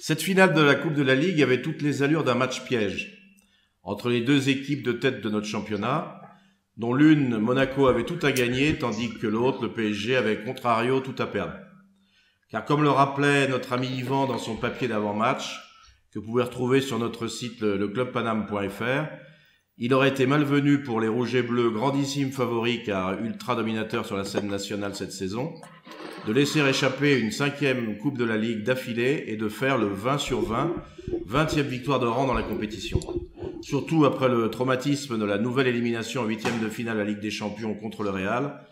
Cette finale de la Coupe de la Ligue avait toutes les allures d'un match piège entre les deux équipes de tête de notre championnat, dont l'une, Monaco, avait tout à gagner, tandis que l'autre, le PSG, avait contrario tout à perdre. Car comme le rappelait notre ami Yvan dans son papier d'avant-match, que vous pouvez retrouver sur notre site leclubpaname.fr, il aurait été malvenu pour les rouges et bleus, grandissimes favoris car ultra dominateurs sur la scène nationale cette saison, de laisser échapper une 5e Coupe de la Ligue d'affilée et de faire le 20 sur 20, 20e victoire de rang dans la compétition. Surtout après le traumatisme de la nouvelle élimination en 8e de finale à la Ligue des Champions contre le Real,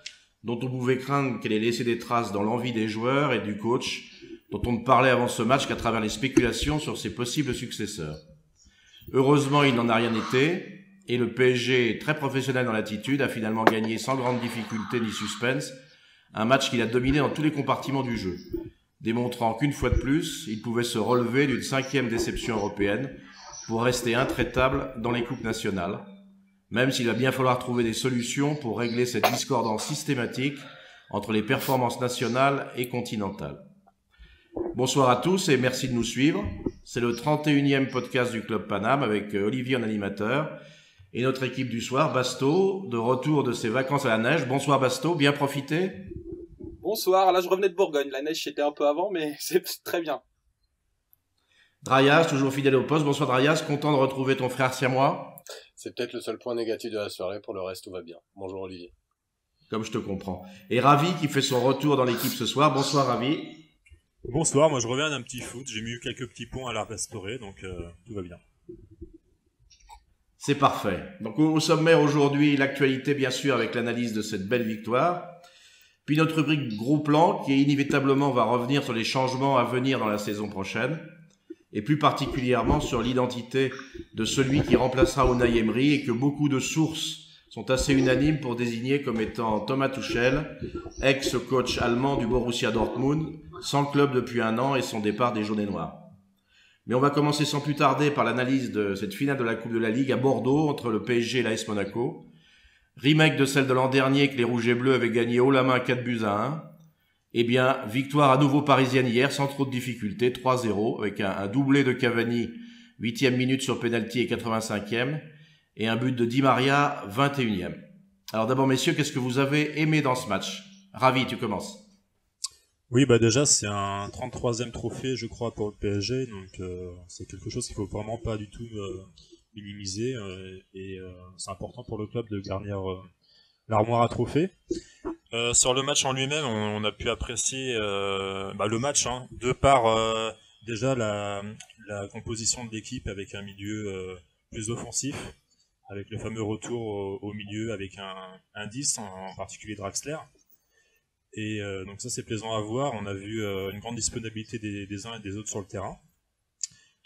dont on pouvait craindre qu'elle ait laissé des traces dans l'envie des joueurs et du coach, dont on ne parlait avant ce match qu'à travers les spéculations sur ses possibles successeurs. Heureusement, il n'en a rien été, et le PSG, très professionnel dans l'attitude, a finalement gagné sans grande difficulté ni suspense un match qu'il a dominé dans tous les compartiments du jeu, démontrant qu'une fois de plus, il pouvait se relever d'une 5e déception européenne pour rester intraitable dans les coupes nationales, même s'il va bien falloir trouver des solutions pour régler cette discordance systématique entre les performances nationales et continentales. Bonsoir à tous et merci de nous suivre. C'est le 31e podcast du Club Paname avec Olivier en animateur et notre équipe du soir, Basto, de retour de ses vacances à la neige. Bonsoir Basto, bien profité? Bonsoir, là je revenais de Bourgogne, la neige c'était un peu avant mais c'est très bien. Drayas, toujours fidèle au poste. Bonsoir Drayas, content de retrouver ton frère siamois. C'est peut-être le seul point négatif de la soirée, pour le reste tout va bien. Bonjour Olivier. Comme je te comprends. Et Ravi qui fait son retour dans l'équipe ce soir. Bonsoir Ravi. Bonsoir, moi je reviens d'un petit foot, j'ai mis quelques petits points à la restaurer, donc tout va bien. C'est parfait. Donc au sommaire aujourd'hui, l'actualité bien sûr avec l'analyse de cette belle victoire. Puis notre rubrique gros plan qui inévitablement va revenir sur les changements à venir dans la saison prochaine. Et plus particulièrement sur l'identité de celui qui remplacera Unai Emery et que beaucoup de sources sont assez unanimes pour désigner comme étant Thomas Tuchel, ex-coach allemand du Borussia Dortmund, sans club depuis 1 an et son départ des Jaunes et Noirs. Mais on va commencer sans plus tarder par l'analyse de cette finale de la Coupe de la Ligue à Bordeaux entre le PSG et l'AS Monaco. Remake de celle de l'an dernier que les Rouges et Bleus avaient gagné haut la main 4-1. Eh bien, victoire à nouveau parisienne hier, sans trop de difficultés, 3-0, avec un doublé de Cavani, 8e minute sur penalty et 85e, et un but de Di Maria, 21e. Alors d'abord, messieurs, qu'est-ce que vous avez aimé dans ce match? Ravi, tu commences. Oui, bah déjà, c'est un 33e trophée, je crois, pour le PSG, donc c'est quelque chose qu'il faut vraiment pas du tout minimiser, et c'est important pour le club de garnir l'armoire à trophées. Sur le match en lui-même, on a pu apprécier le match, de par déjà la composition de l'équipe avec un milieu plus offensif, avec le fameux retour au milieu avec un 10, en particulier Draxler. Et donc ça c'est plaisant à voir, on a vu une grande disponibilité des uns et des autres sur le terrain.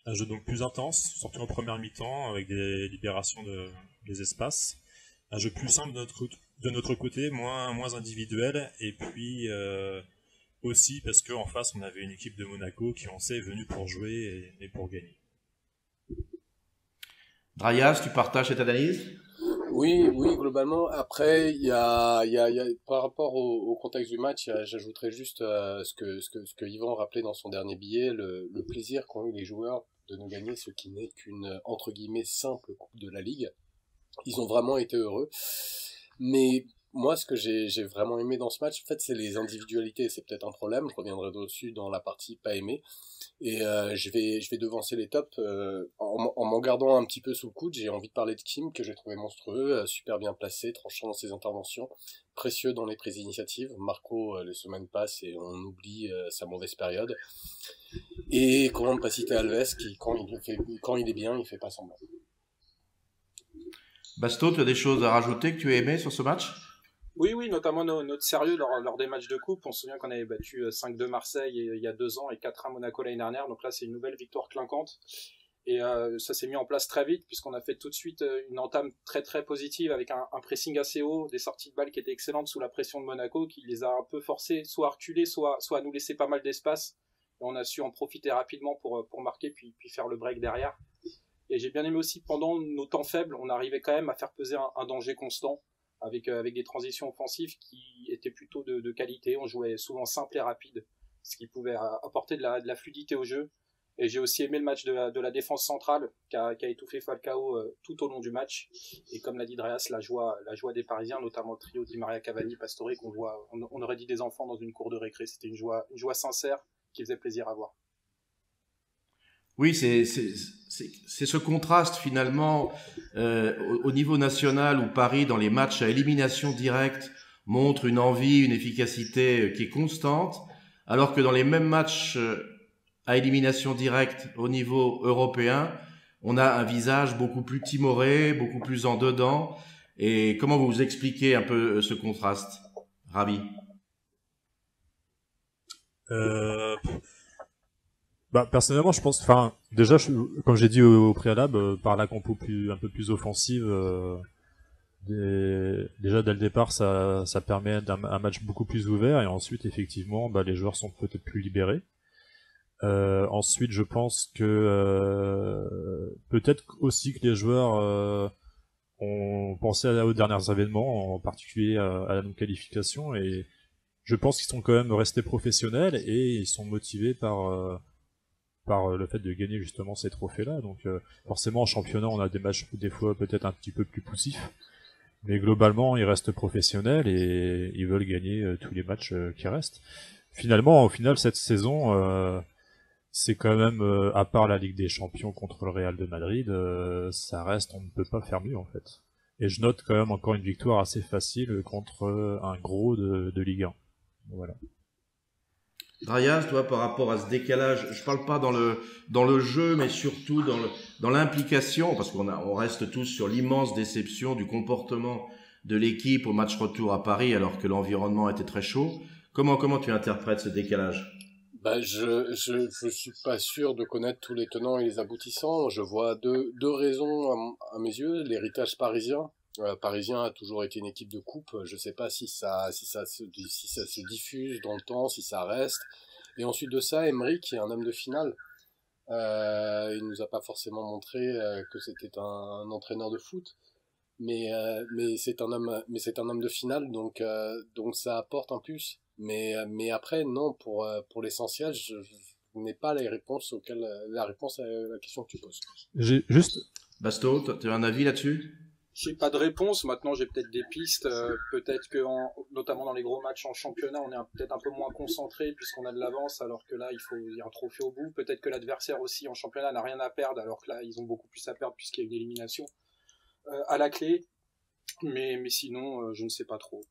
Un jeu donc plus intense, surtout en première mi-temps, avec des libérations des espaces. Un jeu plus simple de notre côté, moins individuel, et puis aussi parce qu'en face on avait une équipe de Monaco qui on sait est venue pour jouer et pour gagner. Drayas, tu partages cette analyse? Oui, globalement. Après, il y a, par rapport au contexte du match, j'ajouterais juste ce que Yvan rappelait dans son dernier billet, le plaisir qu'ont eu les joueurs de nous gagner ce qui n'est qu'une, entre guillemets, simple Coupe de la Ligue. Ils ont vraiment été heureux. Mais moi, ce que j'ai vraiment aimé dans ce match, en fait, c'est les individualités. C'est peut-être un problème, je reviendrai dessus dans la partie pas aimée. Et je vais devancer les tops en m'en gardant un petit peu sous le coude. J'ai envie de parler de Kim, que j'ai trouvé monstrueux, super bien placé, tranchant dans ses interventions, précieux dans les prises d'initiative. Marco, les semaines passent et on oublie sa mauvaise période. Et comment ne pas citer Alves, qui quand il est bien, il fait pas semblant. Basto, tu as des choses à rajouter que tu as aimé sur ce match? Oui, notamment notre sérieux lors des matchs de coupe. On se souvient qu'on avait battu 5-2 Marseille il y a 2 ans et 4-1 Monaco l'année dernière. Donc là, c'est une nouvelle victoire clinquante. Et ça s'est mis en place très vite puisqu'on a fait tout de suite une entame très très positive avec un pressing assez haut, des sorties de balles qui étaient excellentes sous la pression de Monaco, qui les a un peu forcés soit à reculer, soit à nous laisser pas mal d'espace. Et on a su en profiter rapidement pour marquer puis faire le break derrière. Et j'ai bien aimé aussi, pendant nos temps faibles, on arrivait quand même à faire peser un danger constant avec des transitions offensives qui étaient plutôt de qualité. On jouait souvent simple et rapide, ce qui pouvait apporter de la fluidité au jeu. Et j'ai aussi aimé le match de la défense centrale qui a étouffé Falcao tout au long du match. Et comme l'a dit Dreas, la joie des Parisiens, notamment le trio Di Maria, Cavani, Pastore, on aurait dit des enfants dans une cour de récré. C'était une joie sincère qui faisait plaisir à voir. Oui, c'est ce contraste finalement au niveau national où Paris, dans les matchs à élimination directe, montre une envie, une efficacité qui est constante, alors que dans les mêmes matchs à élimination directe au niveau européen, on a un visage beaucoup plus timoré, beaucoup plus en dedans. Et comment vous expliquez un peu ce contraste, Ravi? Personnellement, je pense, enfin, déjà, comme j'ai dit au préalable, par la compo un peu plus offensive, déjà dès le départ, ça permet un match beaucoup plus ouvert, et ensuite, effectivement, les joueurs sont peut-être plus libérés. Ensuite, je pense que peut-être aussi que les joueurs ont pensé aux derniers événements, en particulier à la non-qualification, et je pense qu'ils sont quand même restés professionnels et ils sont motivés par le fait de gagner justement ces trophées-là. Donc forcément en championnat on a des matchs des fois peut-être un petit peu plus poussifs, mais globalement ils restent professionnels et ils veulent gagner tous les matchs qui restent. Finalement, au final cette saison, c'est quand même, à part la Ligue des Champions contre le Real de Madrid, ça reste, on ne peut pas faire mieux en fait. Et je note quand même encore une victoire assez facile contre un gros de Ligue 1. Voilà. Drayas, toi, par rapport à ce décalage, je parle pas dans le jeu, mais surtout dans l'implication, parce on reste tous sur l'immense déception du comportement de l'équipe au match retour à Paris, alors que l'environnement était très chaud. Comment tu interprètes ce décalage? Je suis pas sûr de connaître tous les tenants et les aboutissants. Je vois deux raisons à mes yeux. L'héritage parisien. Parisien a toujours été une équipe de coupe. Je sais pas si ça se diffuse dans le temps, si ça reste. Et ensuite de ça, Emery, qui est un homme de finale. Il nous a pas forcément montré que c'était un entraîneur de foot, mais c'est un homme de finale, donc ça apporte un plus. Mais après, non, pour l'essentiel, je n'ai pas la réponse à la question que tu poses. J'ai juste... Basto, tu as un avis là-dessus? J'ai pas de réponse. Maintenant, j'ai peut-être des pistes. Peut-être que, notamment dans les gros matchs en championnat, on est peut-être un peu moins concentré puisqu'on a de l'avance, alors que là, il y a un trophée au bout. Peut-être que l'adversaire aussi en championnat n'a rien à perdre, alors que là, ils ont beaucoup plus à perdre puisqu'il y a une élimination à la clé. Mais sinon, je ne sais pas trop.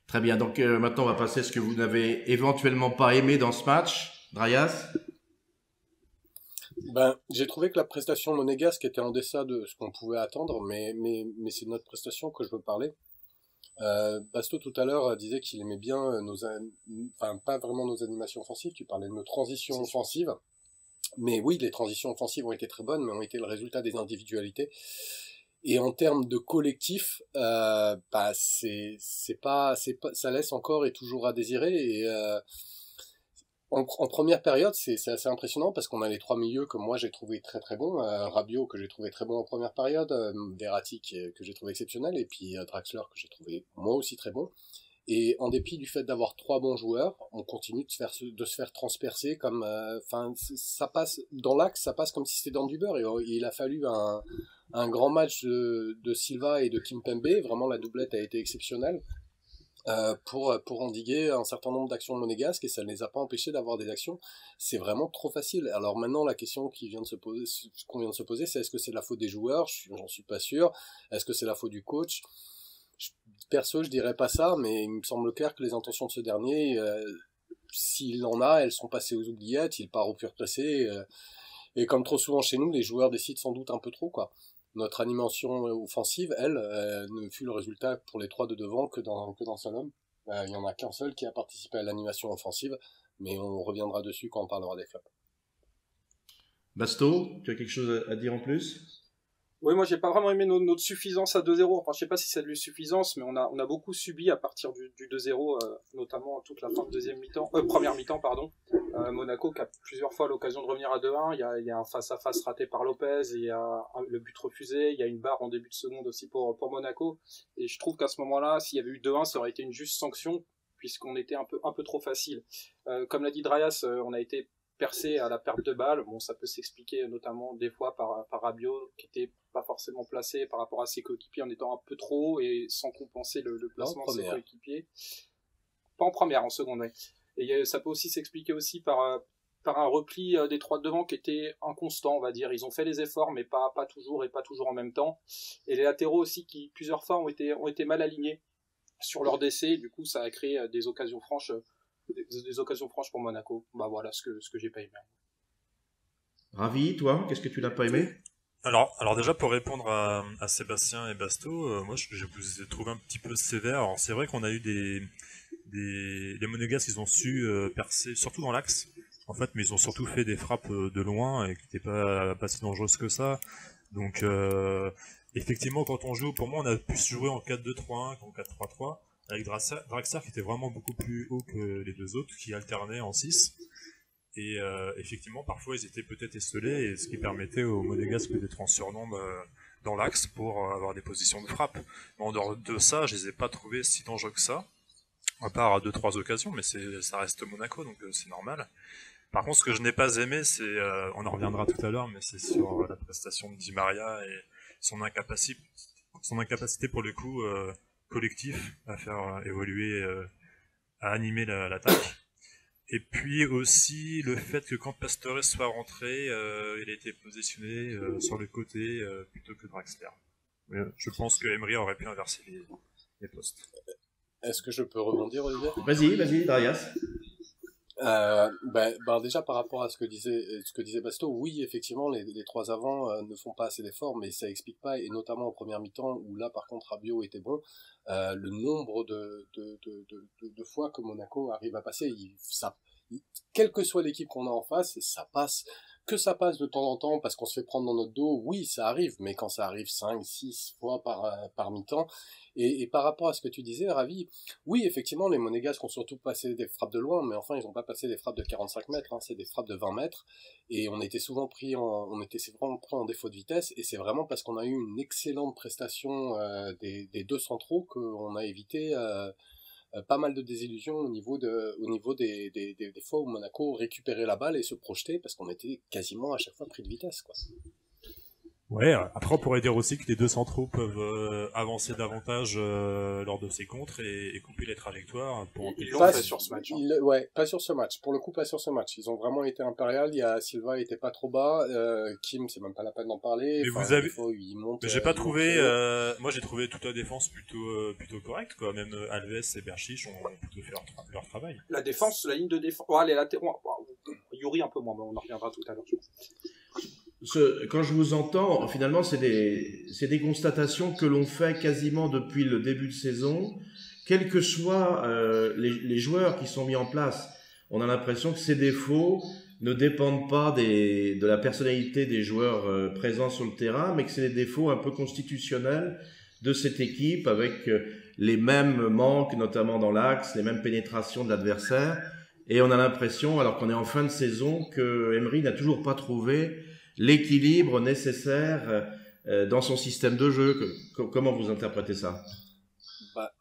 Très bien. Donc maintenant, on va passer à ce que vous n'avez éventuellement pas aimé dans ce match, Drayas. J'ai trouvé que la prestation monégasque était en deçà de ce qu'on pouvait attendre, mais c'est de notre prestation que je veux parler. Basto tout à l'heure disait qu'il aimait bien pas vraiment nos animations offensives. Tu parlais de nos transitions offensives, mais oui, les transitions offensives ont été très bonnes, mais ont été le résultat des individualités. Et en termes de collectif, ça laisse encore et toujours à désirer. Et en première période, c'est assez impressionnant parce qu'on a les trois milieux que moi j'ai trouvé très très bons. Rabiot que j'ai trouvé très bon en première période, Verratti que j'ai trouvé exceptionnel, et puis Draxler que j'ai trouvé moi aussi très bon. Et en dépit du fait d'avoir trois bons joueurs, on continue de se faire transpercer comme, ça passe dans l'axe, ça passe comme si c'était dans du beurre. Et il a fallu un grand match de Silva et de Kimpembe. Vraiment, la doublette a été exceptionnelle pour endiguer un certain nombre d'actions monégasques, et ça ne les a pas empêchés d'avoir des actions. C'est vraiment trop facile. Alors maintenant, la question qu'on vient de se poser, c'est est-ce que c'est la faute des joueurs? J'en suis pas sûr. Est-ce que c'est la faute du coach? Perso, je dirais pas ça, mais il me semble clair que les intentions de ce dernier, s'il en a, elles sont passées aux oubliettes. Il part au pur pressé, et comme trop souvent chez nous, les joueurs décident sans doute un peu trop, quoi. Notre animation offensive, elle, ne fut le résultat pour les trois de devant que d'un seul homme. Il y en a qu'un seul qui a participé à l'animation offensive, mais on reviendra dessus quand on parlera des flops. Basto, tu as quelque chose à dire en plus? Oui, moi j'ai pas vraiment aimé notre suffisance à 2-0. Enfin, je sais pas si c'est de l'insuffisance, mais on a beaucoup subi à partir du 2-0, notamment toute la fin de première mi-temps, pardon. Monaco qui a plusieurs fois l'occasion de revenir à 2-1. Il y a un face-à-face raté par Lopez, il y a le but refusé, il y a une barre en début de seconde aussi pour Monaco. Et je trouve qu'à ce moment-là, s'il y avait eu 2-1, ça aurait été une juste sanction, puisqu'on était un peu trop facile. Comme l'a dit Drayas, on a été percer à la perte de balle. Bon, ça peut s'expliquer notamment des fois par Rabiot, qui était pas forcément placé par rapport à ses coéquipiers en étant un peu trop haut et sans compenser le placement de ses coéquipiers. Pas en première, en seconde, oui. Et ça peut aussi s'expliquer aussi par un repli des trois de devant qui était inconstant, on va dire. Ils ont fait les efforts, mais pas toujours et pas toujours en même temps. Et les latéraux aussi, qui plusieurs fois ont été mal alignés sur leur décès. Du coup, ça a créé des occasions franches pour Monaco. Bah voilà ce que j'ai pas aimé. Ravi, toi, qu'est-ce que tu n'as pas aimé? Alors déjà pour répondre à Sébastien et Basto, moi je vous ai trouvé un petit peu sévère. Alors c'est vrai qu'on a eu les Monégasques, ils ont su percer, surtout dans l'axe, en fait, mais ils ont surtout fait des frappes de loin et qui n'étaient pas si dangereuses que ça. Donc effectivement, quand on joue, pour moi, on a pu jouer en 4-2-3-1 qu'en 4-3-3, avec Draxler qui était vraiment beaucoup plus haut que les deux autres, qui alternaient en 6. Et effectivement, parfois, ils étaient peut-être esselés, et ce qui permettait aux Monégasques d'être en surnombre dans l'axe pour avoir des positions de frappe. Mais en dehors de ça, je les ai pas trouvés si dangereux que ça, à part à 2-3 occasions, mais ça reste Monaco, donc c'est normal. Par contre, ce que je n'ai pas aimé, c'est, on en reviendra tout à l'heure, mais c'est sur la prestation de Di Maria et son incapacité pour le coup collectif à faire évoluer, à animer l'attaque. Et puis aussi le fait que quand Pastore soit rentré, il a été positionné sur le côté plutôt que Draxler. Je pense que Emery aurait pu inverser les postes. Est-ce que je peux rebondir, Olivier ? Vas-y, Darius. Déjà par rapport à ce que disait Basto, oui, effectivement, les trois avants ne font pas assez d'efforts, mais ça explique pas, et notamment en première mi-temps où là par contre Rabiot était bon, le nombre de fois que Monaco arrive à passer, quelle que soit l'équipe qu'on a en face, ça passe. Que ça passe de temps en temps parce qu'on se fait prendre dans notre dos, oui, ça arrive, mais quand ça arrive 5-6 fois par mi-temps, et par rapport à ce que tu disais, Ravi, oui, effectivement, les Monégasques ont surtout passé des frappes de loin, mais enfin, ils n'ont pas passé des frappes de 45 mètres, c'est des frappes de 20 mètres, et on était souvent pris en défaut de vitesse, et c'est vraiment parce qu'on a eu une excellente prestation des deux centraux qu'on a évité pas mal de désillusions au niveau des fois où Monaco récupérait la balle et se projetait parce qu'on était quasiment à chaque fois pris de vitesse, quoi. Ouais, après on pourrait dire aussi que les deux centraux peuvent avancer davantage lors de ces contres et couper les trajectoires. Ils l'ont fait sur ce match. Pas sur ce match. Pour le coup, pas sur ce match. Ils ont vraiment été impérial. Silva était pas trop bas. Kim, c'est même pas la peine d'en parler. Mais vous avez... Mais j'ai pas trouvé... Moi, j'ai trouvé toute la défense plutôt correcte, quoi. Même Alves et Berchiche ont plutôt fait leur travail. La défense, la ligne de défense... Ouais, les latéraux... Yuri un peu moins, mais on en reviendra tout à l'heure, je pense. Quand je vous entends, finalement, c'est des constatations que l'on fait quasiment depuis le début de saison, quels que soient les joueurs qui sont mis en place. On a l'impression que ces défauts ne dépendent pas de la personnalité des joueurs présents sur le terrain, mais que c'est des défauts un peu constitutionnels de cette équipe, avec les mêmes manques, notamment dans l'axe, les mêmes pénétrations de l'adversaire. Et on a l'impression, alors qu'on est en fin de saison, que Emery n'a toujours pas trouvé l'équilibre nécessaire dans son système de jeu. Comment vous interprétez ça ?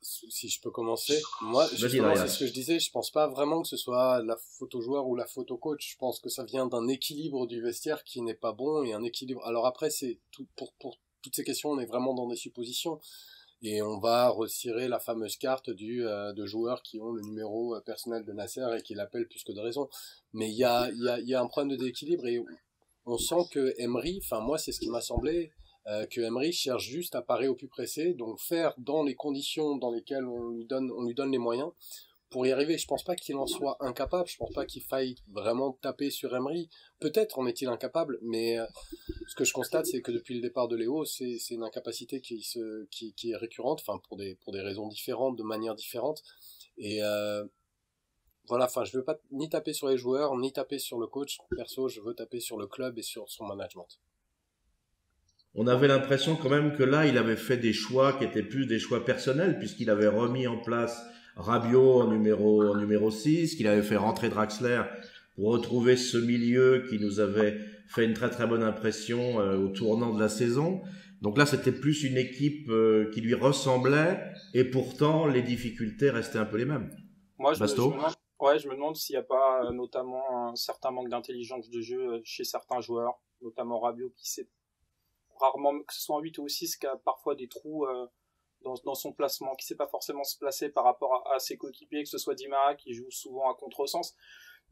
Si je peux commencer, moi, c'est ce que je disais, je pense pas vraiment que ce soit la faute au joueur ou la faute au coach. Je pense que ça vient d'un équilibre du vestiaire qui n'est pas bon, et un équilibre. Alors après, c'est tout, pour toutes ces questions, on est vraiment dans des suppositions. Et on va retirer la fameuse carte de joueurs qui ont le numéro personnel de Nasser et qui l'appellent plus que de raison. Mais il y a un problème de déséquilibre, et on sent que Emery, enfin moi c'est ce qui m'a semblé, que Emery cherche juste à parer au plus pressé, donc faire dans les conditions dans lesquelles on lui donne les moyens pour y arriver. Je pense pas qu'il en soit incapable, je pense pas qu'il faille vraiment taper sur Emery. Peut-être en est-il incapable, mais ce que je constate, c'est que depuis le départ de Léo, c'est une incapacité qui est récurrente, enfin pour des raisons différentes, de manière différente. Et voilà, enfin je veux pas ni taper sur les joueurs, ni taper sur le coach. Perso, je veux taper sur le club et sur son management. On avait l'impression quand même que là, il avait fait des choix qui étaient plus des choix personnels, puisqu'il avait remis en place Rabiot en numéro 6, qu'il avait fait rentrer Draxler pour retrouver ce milieu qui nous avait fait une très très bonne impression au tournant de la saison. Donc là, c'était plus une équipe qui lui ressemblait, et pourtant les difficultés restaient un peu les mêmes. Moi, je Ouais, je me demande s'il n'y a pas notamment un certain manque d'intelligence de jeu chez certains joueurs, notamment Rabiot qui sait rarement, que ce soit en 8 ou 6, qui a parfois des trous dans son placement, qui sait pas forcément se placer par rapport à ses coéquipiers, que ce soit Di Maria qui joue souvent à contresens.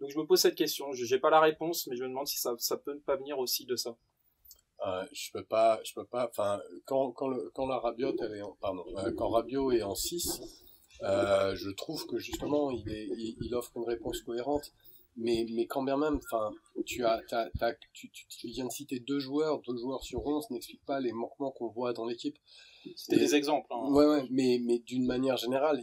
Donc je me pose cette question, je n'ai pas la réponse, mais je me demande si ça peut ne pas venir aussi de ça. Je peux pas, enfin, quand la Rabiot, quand Rabiot est en 6, je trouve que justement, il offre une réponse cohérente. Mais quand bien même, enfin, tu viens de citer deux joueurs sur 11 n'expliquent pas les manquements qu'on voit dans l'équipe. C'était des exemples. Hein. Ouais, mais d'une manière générale,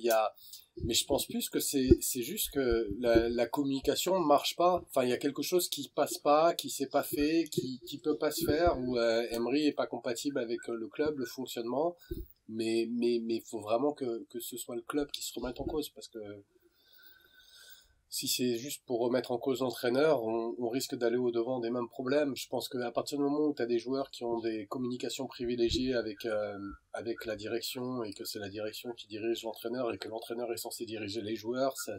mais je pense plus que c'est juste que la communication marche pas. Enfin, il y a quelque chose qui passe pas, qui s'est pas fait, qui peut pas se faire, où Emery est pas compatible avec le club, le fonctionnement. Mais faut vraiment que ce soit le club qui se remette en cause, parce que si c'est juste pour remettre en cause l'entraîneur, on risque d'aller au-devant des mêmes problèmes. Je pense qu'à partir du moment où tu as des joueurs qui ont des communications privilégiées avec la direction, et que c'est la direction qui dirige l'entraîneur, et que l'entraîneur est censé diriger les joueurs, à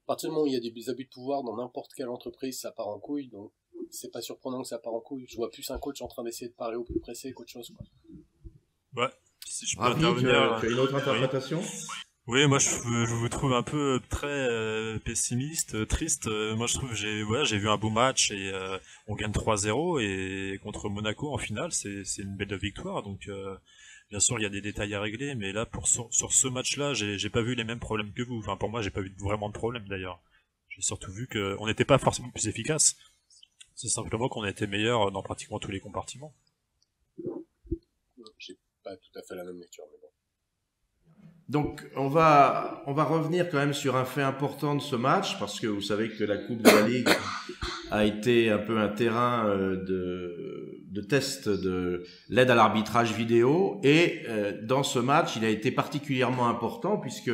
partir du moment où il y a des abus de pouvoir dans n'importe quelle entreprise, ça part en couille. Donc c'est pas surprenant que ça part en couille. Je vois plus un coach en train d'essayer de parer au plus pressé qu'autre chose, quoi. Ouais, si je peux Ravi, intervenir. tu as une autre interprétation? Oui, moi je vous trouve un peu très pessimiste, triste. Moi je trouve j'ai vu un beau match et on gagne 3-0 et contre Monaco en finale, c'est une belle victoire. Donc bien sûr, il y a des détails à régler, mais là sur ce match-là, j'ai pas vu les mêmes problèmes que vous. Enfin pour moi, j'ai pas vu vraiment de problème d'ailleurs. J'ai surtout vu que on n'était pas forcément plus efficace. C'est simplement qu'on a été meilleur dans pratiquement tous les compartiments. J'ai pas tout à fait la même lecture, mais bon. Donc, on va revenir quand même sur un fait important de ce match, parce que vous savez que la Coupe de la Ligue a été un peu un terrain de test de l'aide à l'arbitrage vidéo, et dans ce match, il a été particulièrement important, puisque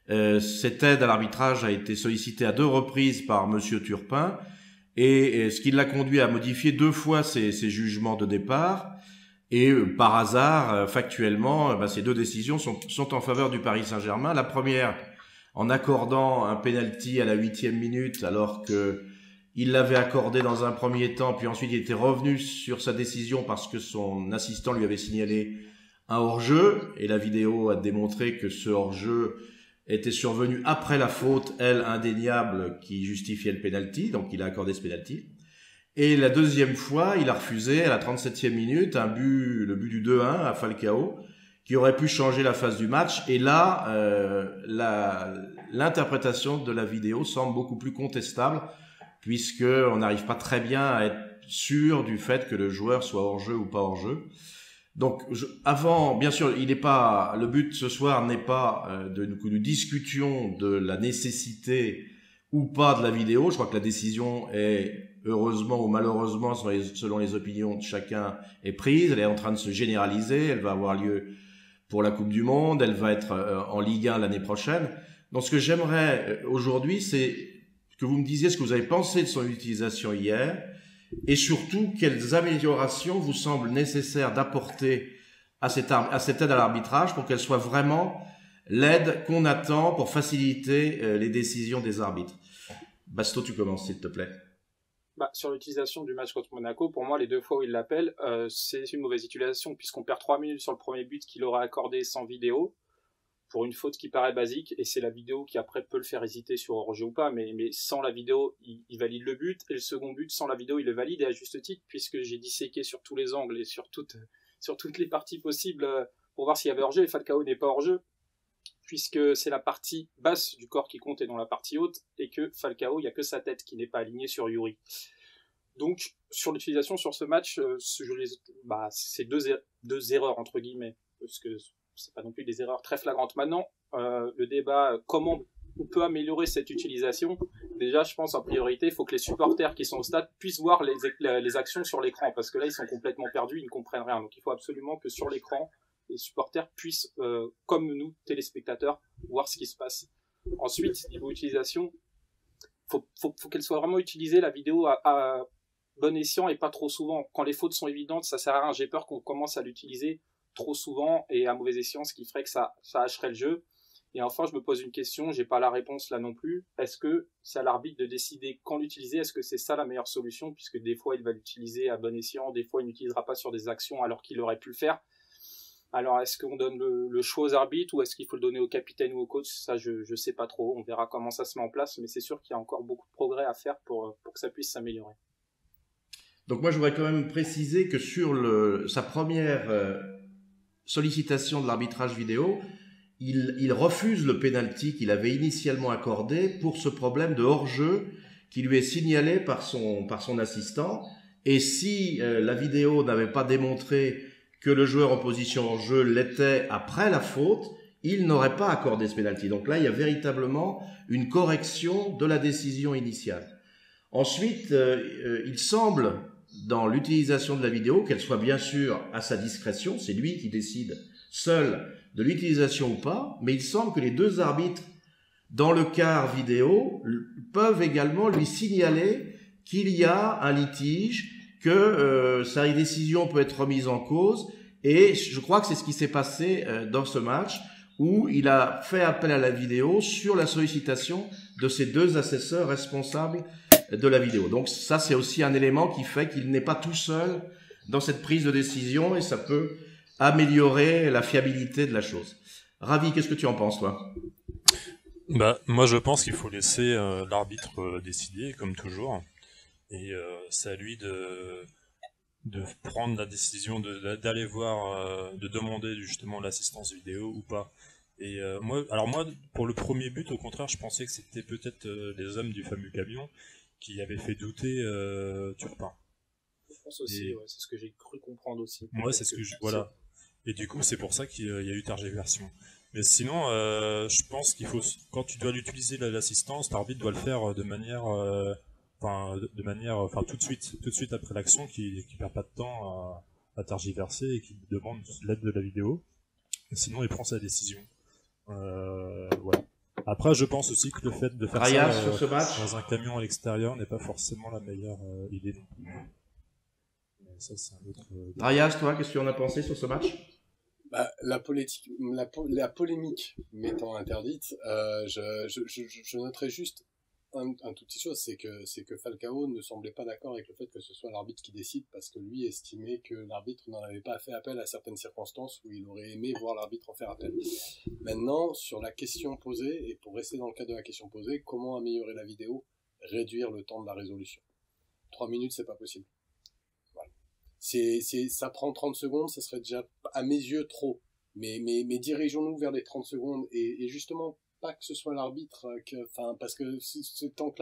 cette aide à l'arbitrage a été sollicitée à 2 reprises par Monsieur Turpin, et ce qui l'a conduit à modifier 2 fois ses jugements de départ. Et par hasard, factuellement, ces 2 décisions sont en faveur du Paris Saint-Germain. La première, en accordant un penalty à la 8e minute, alors que il l'avait accordé dans un premier temps, puis ensuite il était revenu sur sa décision parce que son assistant lui avait signalé un hors-jeu, et la vidéo a démontré que ce hors-jeu était survenu après la faute, elle, indéniable, qui justifiait le penalty, donc il a accordé ce penalty. Et la deuxième fois, il a refusé à la 37e minute le but du 2-1 à Falcao, qui aurait pu changer la phase du match. Et là, l'interprétation de la vidéo semble beaucoup plus contestable, puisque on n'arrive pas très bien à être sûr du fait que le joueur soit hors jeu ou pas hors jeu. Donc, bien sûr, le but ce soir n'est pas que nous discutions de la nécessité ou pas de la vidéo. Je crois que la décision est, heureusement ou malheureusement, selon les opinions de chacun, est prise. Elle est en train de se généraliser. Elle va avoir lieu pour la Coupe du Monde. Elle va être en Ligue 1 l'année prochaine. Donc, ce que j'aimerais aujourd'hui, c'est que vous me disiez ce que vous avez pensé de son utilisation hier, et surtout quelles améliorations vous semblent nécessaires d'apporter à cette aide à l'arbitrage pour qu'elle soit vraiment l'aide qu'on attend pour faciliter les décisions des arbitres. Basto, tu commences, s'il te plaît. Sur l'utilisation du match contre Monaco, pour moi, les 2 fois où il l'appelle, c'est une mauvaise utilisation, puisqu'on perd 3 minutes sur le premier but qu'il aurait accordé sans vidéo, pour une faute qui paraît basique, et c'est la vidéo qui après peut le faire hésiter sur hors-jeu ou pas, mais sans la vidéo, il valide le but, et le second but, sans la vidéo, il le valide, et à juste titre, puisque j'ai disséqué sur tous les angles et sur toutes les parties possibles pour voir s'il y avait hors-jeu, et Falcao n'est pas hors-jeu, puisque c'est la partie basse du corps qui compte et non la partie haute, et que Falcao, il n'y a que sa tête qui n'est pas alignée sur Yuri. Donc, sur l'utilisation sur ce match, c'est deux erreurs, entre guillemets, parce que c'est pas non plus des erreurs très flagrantes. Maintenant, le débat, comment on peut améliorer cette utilisation? Déjà, je pense en priorité, il faut que les supporters qui sont au stade puissent voir les actions sur l'écran, parce que là, ils sont complètement perdus, ils ne comprennent rien. Donc, il faut absolument que sur l'écran, les supporters puissent, comme nous, téléspectateurs, voir ce qui se passe. Ensuite, niveau utilisation, faut qu'elle soit vraiment utilisée, la vidéo, à bon escient et pas trop souvent. Quand les fautes sont évidentes, ça sert à rien. J'ai peur qu'on commence à l'utiliser trop souvent et à mauvais escient, ce qui ferait que ça hacherait le jeu. Et enfin, je me pose une question, j'ai pas la réponse là non plus. Est-ce que c'est à l'arbitre de décider quand l'utiliser? Est-ce que c'est ça la meilleure solution? Puisque des fois, il va l'utiliser à bon escient, des fois, il n'utilisera pas sur des actions alors qu'il aurait pu le faire. Alors, est-ce qu'on donne le choix aux arbitres ou est-ce qu'il faut le donner au capitaine ou au coach? Ça, je sais pas trop. On verra comment ça se met en place, mais c'est sûr qu'il y a encore beaucoup de progrès à faire pour que ça puisse s'améliorer. Donc moi, je voudrais quand même préciser que sur sa première sollicitation de l'arbitrage vidéo, il refuse le penalty qu'il avait initialement accordé pour ce problème de hors-jeu qui lui est signalé par son assistant. Et si la vidéo n'avait pas démontré que le joueur en position hors-jeu l'était après la faute, il n'aurait pas accordé ce penalty. Donc là, il y a véritablement une correction de la décision initiale. Ensuite, il semble, dans l'utilisation de la vidéo, qu'elle soit bien sûr à sa discrétion, c'est lui qui décide seul de l'utilisation ou pas, mais il semble que les deux arbitres, dans le quart vidéo, peuvent également lui signaler qu'il y a un litige, que sa décision peut être remise en cause, et je crois que c'est ce qui s'est passé dans ce match, où il a fait appel à la vidéo sur la sollicitation de ses deux assesseurs responsables de la vidéo. Donc ça, c'est aussi un élément qui fait qu'il n'est pas tout seul dans cette prise de décision, et ça peut améliorer la fiabilité de la chose. Ravi, qu'est-ce que tu en penses, toi? Moi, je pense qu'il faut laisser l'arbitre décider, comme toujours. Et c'est à lui de prendre la décision d'aller voir, de demander justement l'assistance vidéo ou pas. Et moi, pour le premier but, au contraire, je pensais que c'était peut-être les hommes du fameux camion qui avaient fait douter Turpin. Je pense aussi, ouais, c'est ce que j'ai cru comprendre aussi. Moi, c'est ce que voilà. Et du coup, c'est pour ça qu'il y a eu tergiversation. Mais sinon, je pense qu'il faut, quand tu dois l'utiliser l'assistance, l'arbitre doit le faire de manière, tout de suite après l'action, qui perd pas de temps à tergiverser et qui demande l'aide de la vidéo. Et sinon, il prend sa décision. Voilà. Après, je pense aussi que le fait de faire Raya, ça sur ce match, dans un camion à l'extérieur n'est pas forcément la meilleure idée. Mais ça, c'est un autre. Rayas, toi, qu'est-ce que tu en as pensé sur ce match? La polémique m'étant interdite, je noterai juste un tout petit chose, c'est que Falcao ne semblait pas d'accord avec le fait que ce soit l'arbitre qui décide, parce que lui estimait que l'arbitre n'en avait pas fait appel à certaines circonstances où il aurait aimé voir l'arbitre en faire appel. Maintenant, sur la question posée, et pour rester dans le cadre de la question posée, comment améliorer la vidéo? Réduire le temps de la résolution. 3 minutes, c'est pas possible. Ça prend 30 secondes, ça serait déjà, à mes yeux, trop. Mais dirigeons-nous vers les 30 secondes, et justement, pas que ce soit l'arbitre, parce que c'est tant que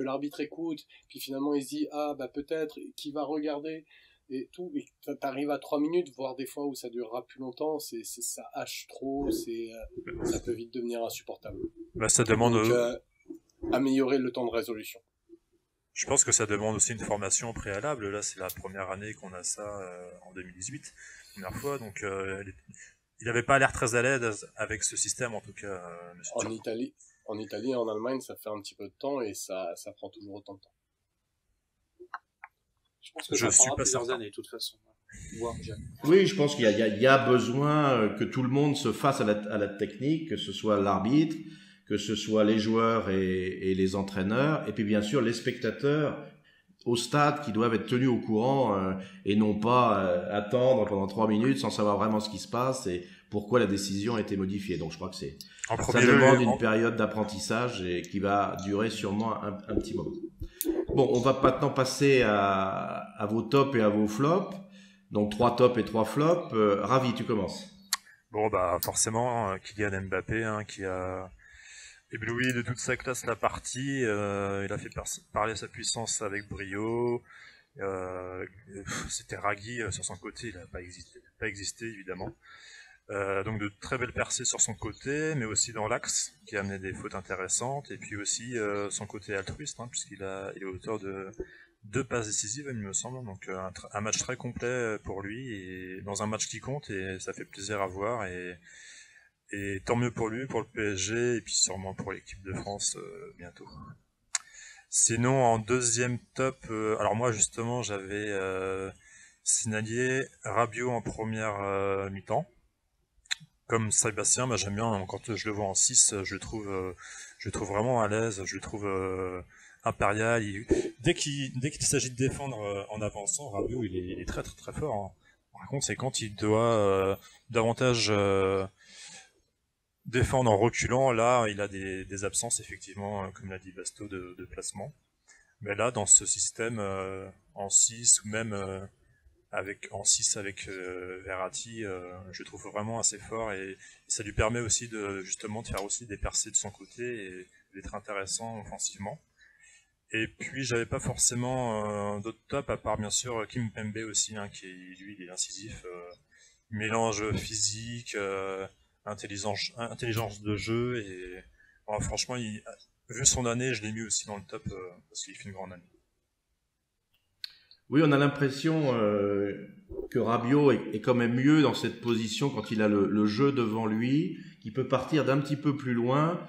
l'arbitre écoute, puis finalement il se dit, peut-être, qui va regarder, et tout, et t'arrives à 3 minutes, voire des fois où ça durera plus longtemps, ça hache trop, ça peut vite devenir insupportable. Ça demande. Donc, améliorer le temps de résolution. Je pense que ça demande aussi une formation préalable. Là, c'est la première année qu'on a ça en 2018, première fois. Donc, il n'avait pas l'air très à l'aise avec ce système, en tout cas. En Italie et en Allemagne, ça fait un petit peu de temps et ça prend toujours autant de temps. Je pense que ça prendra plusieurs années, de toute façon. Oui, je pense qu'il y a besoin que tout le monde se fasse à la technique, que ce soit l'arbitre, que ce soit les joueurs et les entraîneurs, et puis bien sûr les spectateurs au stade qui doivent être tenus au courant et non pas attendre pendant 3 minutes sans savoir vraiment ce qui se passe et pourquoi la décision a été modifiée. Donc je crois que ça demande une période d'apprentissage et qui va durer sûrement un petit moment. Bon, on va maintenant passer à vos tops et à vos flops. Donc 3 tops et 3 flops. Ravi, tu commences. Bon, forcément, Kylian Mbappé, qui a ébloui de toute sa classe la partie. Il a fait parler sa puissance avec brio. C'était Ragui sur son côté, il n'a pas existé évidemment. Donc de très belles percées sur son côté, mais aussi dans l'axe, qui a amené des fautes intéressantes, et puis aussi son côté altruiste, puisqu'il est auteur de 2 passes décisives, il me semble. Donc un match très complet pour lui, et dans un match qui compte, et ça fait plaisir à voir, et tant mieux pour lui, pour le PSG, et puis sûrement pour l'équipe de France bientôt. Sinon, en deuxième top, alors moi justement j'avais signalé Rabiot en première mi-temps, Comme Sébastien, bah, j'aime bien quand je le vois en 6, je le trouve vraiment à l'aise, je le trouve impérial. Dès qu'il s'agit de défendre en avançant, Rabiot il est très très très fort. Hein. Par contre, c'est quand il doit davantage défendre en reculant, là il a des absences effectivement, comme l'a dit Basto, de placement. Mais là, dans ce système en 6 ou même en 6 avec Verratti, je trouve vraiment assez fort et ça lui permet aussi justement de faire aussi des percées de son côté et d'être intéressant offensivement. Et puis j'avais pas forcément d'autres tops à part bien sûr Kim Pembe aussi, hein, qui lui il est incisif, mélange physique, intelligence de jeu et franchement vu son année je l'ai mis aussi dans le top parce qu'il fait une grande année. Oui, on a l'impression que Rabiot est quand même mieux dans cette position quand il a le jeu devant lui, qu'il peut partir d'un petit peu plus loin.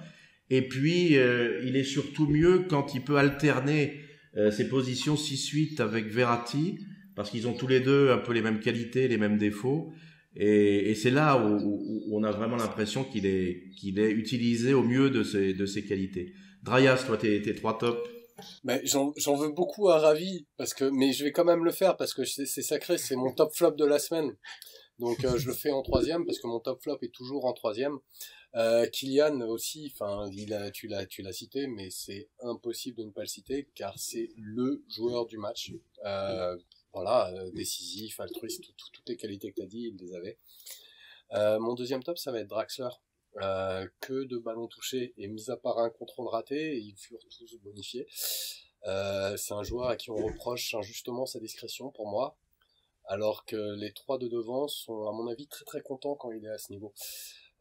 Et puis, il est surtout mieux quand il peut alterner ses positions 6-8 avec Verratti, parce qu'ils ont tous les deux un peu les mêmes qualités, les mêmes défauts. Et c'est là où on a vraiment l'impression qu'il est utilisé au mieux de ses qualités. Drayas, toi, tes 3 tops? Mais j'en veux beaucoup à Ravi, mais je vais quand même le faire parce que c'est sacré, c'est mon top flop de la semaine. Donc je le fais en 3e parce que mon top flop est toujours en 3e. Kylian aussi, enfin tu l'as cité, mais c'est impossible de ne pas le citer car c'est le joueur du match. Voilà, décisif, altruiste, toutes les qualités que tu as dit, il les avait. Mon 2e top, ça va être Draxler. Que de ballons touchés et mis à part un contrôle raté, ils furent tous bonifiés. C'est un joueur à qui on reproche injustement sa discrétion pour moi, alors que les 3 de devant sont à mon avis très très contents quand il est à ce niveau.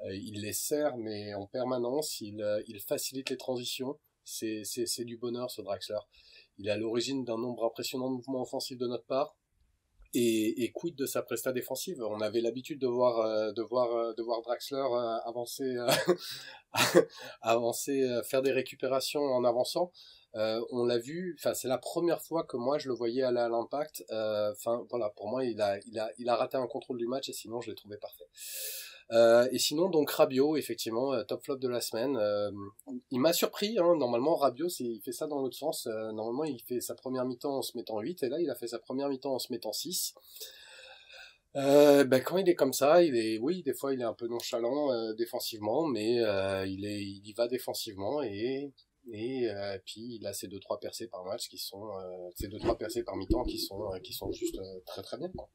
Il les sert mais en permanence, il facilite les transitions, c'est du bonheur ce Draxler. Il est à l'origine d'un nombre impressionnant de mouvements offensifs de notre part. Et quid de sa presta défensive? On avait l'habitude de voir Draxler avancer, faire des récupérations en avançant. On l'a vu, enfin c'est la première fois que moi je le voyais aller à l'impact. Enfin voilà, pour moi il a raté un contrôle du match et sinon je l'ai trouvé parfait. Et sinon donc Rabiot effectivement top flop de la semaine. Il m'a surpris, hein. Normalement Rabiot il fait ça dans l'autre sens. Normalement il fait sa première mi-temps en se mettant 8 et là il a fait sa première mi-temps en se mettant 6. Quand il est comme ça, oui des fois il est un peu nonchalant défensivement, mais il y va défensivement et puis il a ces 2-3 percées par match qui sont ces 2-3 percées par mi-temps qui sont juste très très bien quoi.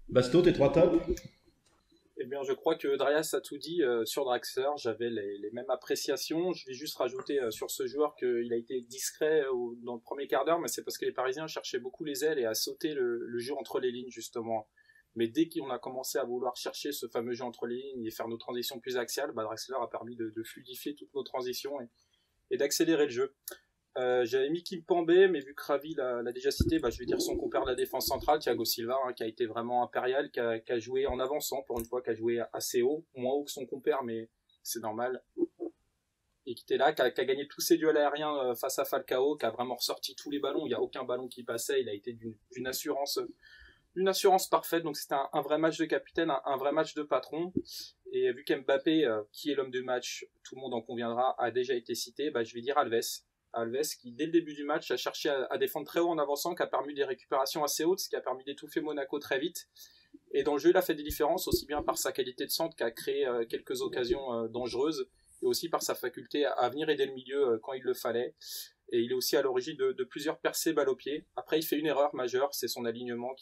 Basto, tes 3 tops? Eh bien, je crois que Drayas a tout dit sur Draxler. J'avais les mêmes appréciations. Je vais juste rajouter sur ce joueur qu'il a été discret dans le premier quart d'heure, mais c'est parce que les Parisiens cherchaient beaucoup les ailes et à sauter le jeu entre les lignes, justement. Mais dès qu'on a commencé à vouloir chercher ce fameux jeu entre les lignes et faire nos transitions plus axiales, Draxler a permis de fluidifier toutes nos transitions et d'accélérer le jeu. J'avais mis Kim Pembe, mais vu que Ravi l'a déjà cité, je vais dire son compère de la défense centrale, Thiago Silva, hein, qui a été vraiment impérial, qui a joué en avançant, pour une fois, qui a joué assez haut, moins haut que son compère, mais c'est normal. Et qui était là, qui a gagné tous ses duels aériens face à Falcao, qui a vraiment ressorti tous les ballons, il n'y a aucun ballon qui passait, il a été d'une assurance parfaite, donc c'était un vrai match de capitaine, un vrai match de patron. Et vu qu'Mbappé, qui est l'homme du match, tout le monde en conviendra, a déjà été cité, je vais dire Alves qui dès le début du match a cherché à défendre très haut en avançant, qui a permis des récupérations assez hautes, ce qui a permis d'étouffer Monaco très vite. Et dans le jeu, il a fait des différences, aussi bien par sa qualité de centre, qui a créé quelques occasions dangereuses, et aussi par sa faculté à venir aider le milieu quand il le fallait. Et il est aussi à l'origine de plusieurs percées balle au pied. Après, il fait une erreur majeure, c'est son alignement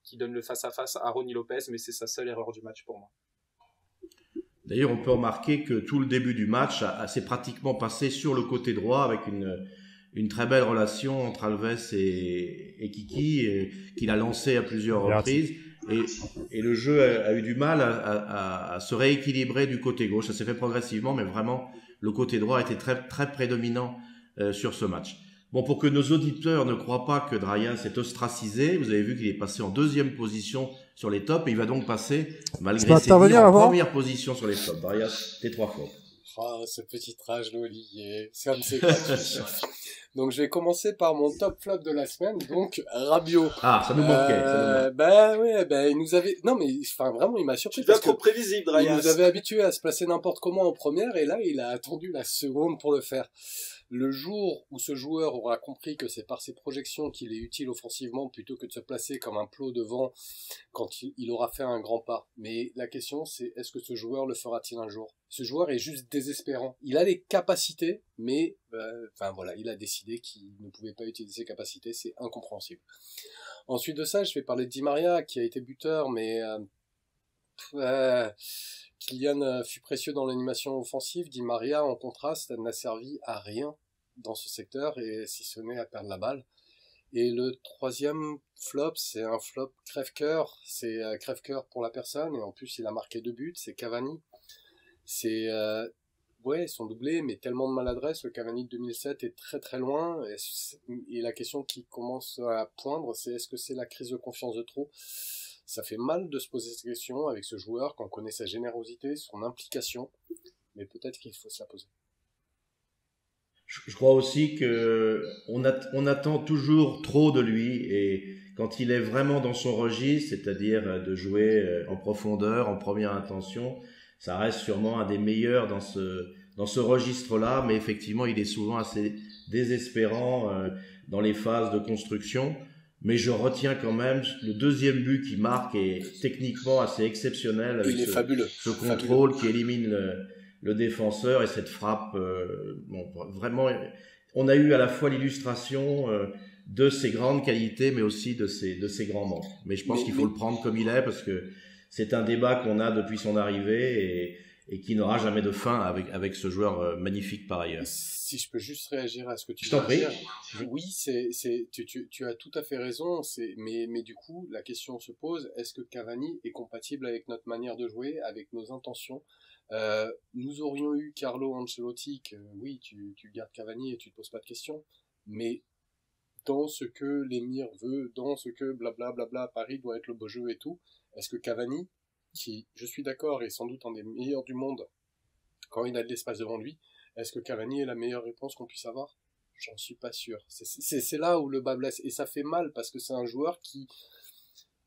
qui donne le face-à-face à Rony Lopez, mais c'est sa seule erreur du match pour moi. D'ailleurs, on peut remarquer que tout le début du match s'est pratiquement passé sur le côté droit avec une très belle relation entre Alves et Kiki, qu'il a lancé à plusieurs reprises. Et le jeu a eu du mal à se rééquilibrer du côté gauche. Ça s'est fait progressivement, mais vraiment, le côté droit était très, très prédominant sur ce match. Bon, pour que nos auditeurs ne croient pas que Drayas est ostracisé, vous avez vu qu'il est passé en 2e position sur les tops et il va donc passer, malgré ses dires, en première position sur les tops. Drayas, tes 3 flops. Oh, ce petit rage d'Olivier, ça me fait pas Donc je vais commencer par mon top flop de la semaine, donc Rabiot. Ah, ça nous manquait. Il nous avait... Non mais, enfin vraiment, il m'a surpris. Tu dois trop prévisible, Drayas. Il nous avait habitué à se placer n'importe comment en première, et là, il a attendu la seconde pour le faire. Le jour où ce joueur aura compris que c'est par ses projections qu'il est utile offensivement plutôt que de se placer comme un plot devant quand il aura fait un grand pas. Mais la question c'est, est-ce que ce joueur le fera-t-il un jour? Ce joueur est juste désespérant. Il a les capacités, mais il a décidé qu'il ne pouvait pas utiliser ses capacités, c'est incompréhensible. Ensuite de ça, je vais parler de Di Maria qui a été buteur, mais Kylian fut précieux dans l'animation offensive. Di Maria, en contraste, n'a servi à rien dans ce secteur, et si ce n'est à perdre la balle. Et le troisième flop, c'est un flop crève-cœur. C'est crève-cœur pour la personne, et en plus il a marqué 2 buts, c'est Cavani. C'est son doublé, mais tellement de maladresse. Le Cavani de 2007 est très très loin, et la question qui commence à poindre, c'est est-ce que c'est la crise de confiance de trop? Ça fait mal de se poser cette question avec ce joueur quand on connaît sa générosité, son implication, mais peut-être qu'il faut se la poser. Je crois aussi que on attend toujours trop de lui, et quand il est vraiment dans son registre, c'est-à-dire de jouer en profondeur, en première intention, ça reste sûrement un des meilleurs dans ce registre-là, mais effectivement, il est souvent assez désespérant dans les phases de construction. Mais je retiens quand même le deuxième but qu'il marque est techniquement assez exceptionnel avec ce contrôle qui élimine le défenseur et cette frappe. Vraiment, on a eu à la fois l'illustration de ses grandes qualités, mais aussi de ses grands manques. Mais je pense qu'il faut le prendre comme il est, parce que c'est un débat qu'on a depuis son arrivée et qui n'aura jamais de fin avec ce joueur magnifique par ailleurs. Si je peux juste réagir à ce que tu viens de dire. Oui, tu as tout à fait raison, mais du coup, la question se pose, est-ce que Cavani est compatible avec notre manière de jouer, avec nos intentions? Nous aurions eu Carlo Ancelotti, oui, tu gardes Cavani et tu te poses pas de questions, mais dans ce que l'émir veut, dans ce que blablabla, Paris doit être le beau jeu et tout, est-ce que Cavani, qui, je suis d'accord, est sans doute un des meilleurs du monde quand il a de l'espace devant lui, est-ce que Cavani est la meilleure réponse qu'on puisse avoir? J'en suis pas sûr. C'est là où le bas blesse, et ça fait mal parce que c'est un joueur qui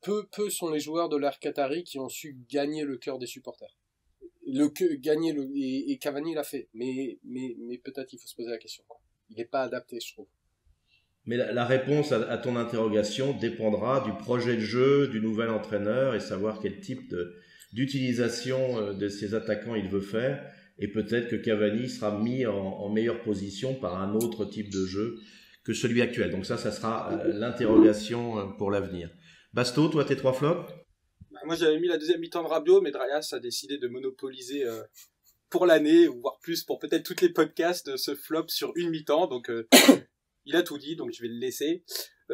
peu sont les joueurs de l'ère qatari qui ont su gagner le cœur des supporters. Et Cavani l'a fait, mais peut-être il faut se poser la question, quoi. Il n'est pas adapté, je trouve. Mais la réponse à ton interrogation dépendra du projet de jeu du nouvel entraîneur et savoir quel type d'utilisation de ses attaquants il veut faire. Et peut-être que Cavani sera mis en meilleure position par un autre type de jeu que celui actuel. Donc ça sera l'interrogation pour l'avenir. Basto, toi, tes 3 flops? Moi, j'avais mis la deuxième mi-temps de Rabiot, mais Drayas a décidé de monopoliser pour l'année, voire plus pour peut-être toutes les podcasts, ce flop sur une mi-temps. Donc, il a tout dit, donc je vais le laisser.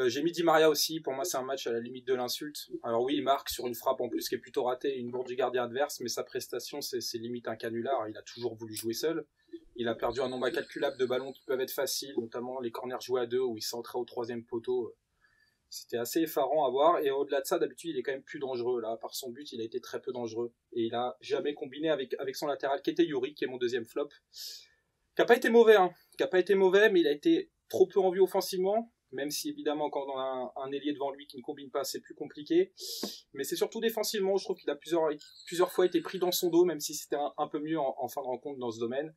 J'ai mis Di Maria aussi. Pour moi, c'est un match à la limite de l'insulte. Alors oui, il marque sur une frappe en plus qui est plutôt ratée, une bourde du gardien adverse, mais sa prestation, c'est limite un canular. Il a toujours voulu jouer seul. Il a perdu un nombre incalculable de ballons qui peuvent être faciles, notamment les corners joués à 2 où il centrait au 3e poteau. C'était assez effarant à voir. Et au-delà de ça, d'habitude, il est quand même plus dangereux. Là, par son but, il a été très peu dangereux. Et il a jamais combiné avec son latéral qui était Yuri, qui est mon deuxième flop. Qui a pas été mauvais, mais il a été trop peu en vue offensivement. Même si, évidemment, quand on a un ailier devant lui qui ne combine pas, c'est plus compliqué. Mais c'est surtout défensivement, je trouve qu'il a plusieurs fois été pris dans son dos, même si c'était un peu mieux en fin de rencontre dans ce domaine.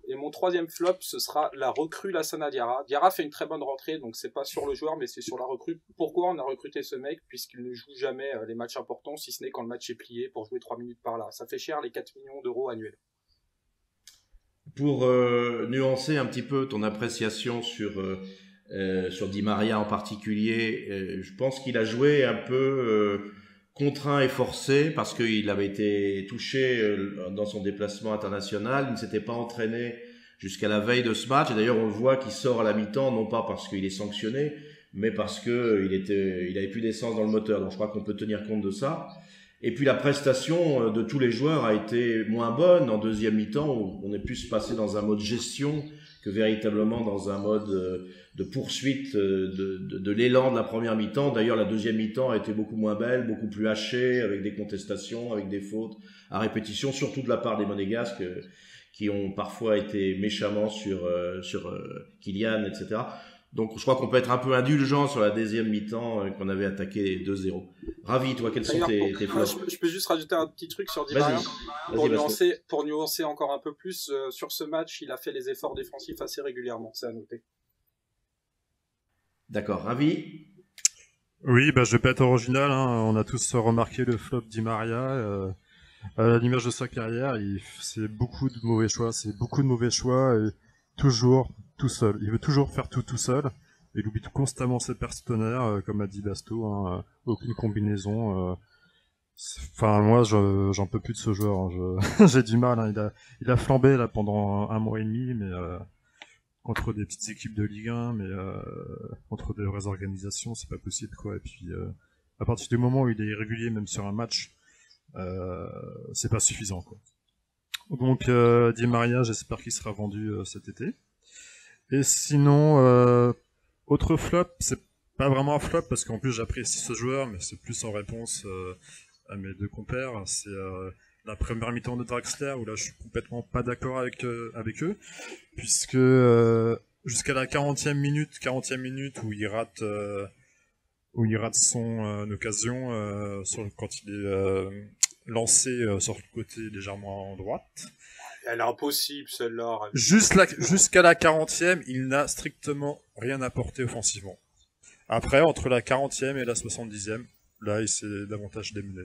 Et mon troisième flop, ce sera la recrue Lassana Diarra. Diarra fait une très bonne rentrée, donc c'est pas sur le joueur, mais c'est sur la recrue. Pourquoi on a recruté ce mec? Puisqu'il ne joue jamais les matchs importants, si ce n'est quand le match est plié pour jouer 3 minutes par là. Ça fait cher les 4 millions d'euros annuels. Pour nuancer un petit peu ton appréciation sur Di Maria en particulier, je pense qu'il a joué un peu contraint et forcé parce qu'il avait été touché dans son déplacement international. Il ne s'était pas entraîné jusqu'à la veille de ce match. Et d'ailleurs, on le voit qu'il sort à la mi-temps, non pas parce qu'il est sanctionné, mais parce qu'il avait plus d'essence dans le moteur. Donc je crois qu'on peut tenir compte de ça. Et puis la prestation de tous les joueurs a été moins bonne en deuxième mi-temps, où on est plus passé dans un mode gestion que véritablement dans un mode de poursuite de l'élan de la première mi-temps. D'ailleurs, la deuxième mi-temps a été beaucoup moins belle, beaucoup plus hachée, avec des contestations, avec des fautes à répétition, surtout de la part des Monégasques, qui ont parfois été méchamment sur Kylian, etc. Donc je crois qu'on peut être un peu indulgent sur la deuxième mi-temps qu'on avait attaqué 2-0. Ravi, toi, quels sont tes flops? Je peux juste rajouter un petit truc sur Di Maria pour nuancer encore un peu plus. Sur ce match, il a fait les efforts défensifs assez régulièrement, c'est à noter. D'accord, Ravi? Oui, je vais pas être original, hein. On a tous remarqué le flop Di Maria. À l'image de sa carrière, c'est beaucoup de mauvais choix. Et toujours tout seul. Il veut toujours faire tout seul. Il oublie constamment ses partenaires, comme a dit Basto, hein, aucune combinaison. Enfin, moi, j'en peux plus de ce joueur. Hein. J'ai du mal. Hein. Il a flambé là pendant un mois et demi, mais contre des petites équipes de Ligue 1, mais contre des vraies organisations, c'est pas possible, quoi. Et puis, à partir du moment où il est irrégulier, même sur un match, c'est pas suffisant, quoi. Donc, Di Maria, j'espère qu'il sera vendu cet été. Et sinon, autre flop, c'est pas vraiment un flop parce qu'en plus j'apprécie ce joueur, mais c'est plus en réponse à mes deux compères. C'est la première mi-temps de Draxler où là je suis complètement pas d'accord avec eux, puisque jusqu'à la 40e minute où il rate son occasion quand il est lancé sur le côté légèrement en droite. Elle est impossible, celle-là. Jusqu'à la 40e, il n'a strictement rien apporté offensivement. Après, entre la 40e et la 70e, là, il s'est davantage démené.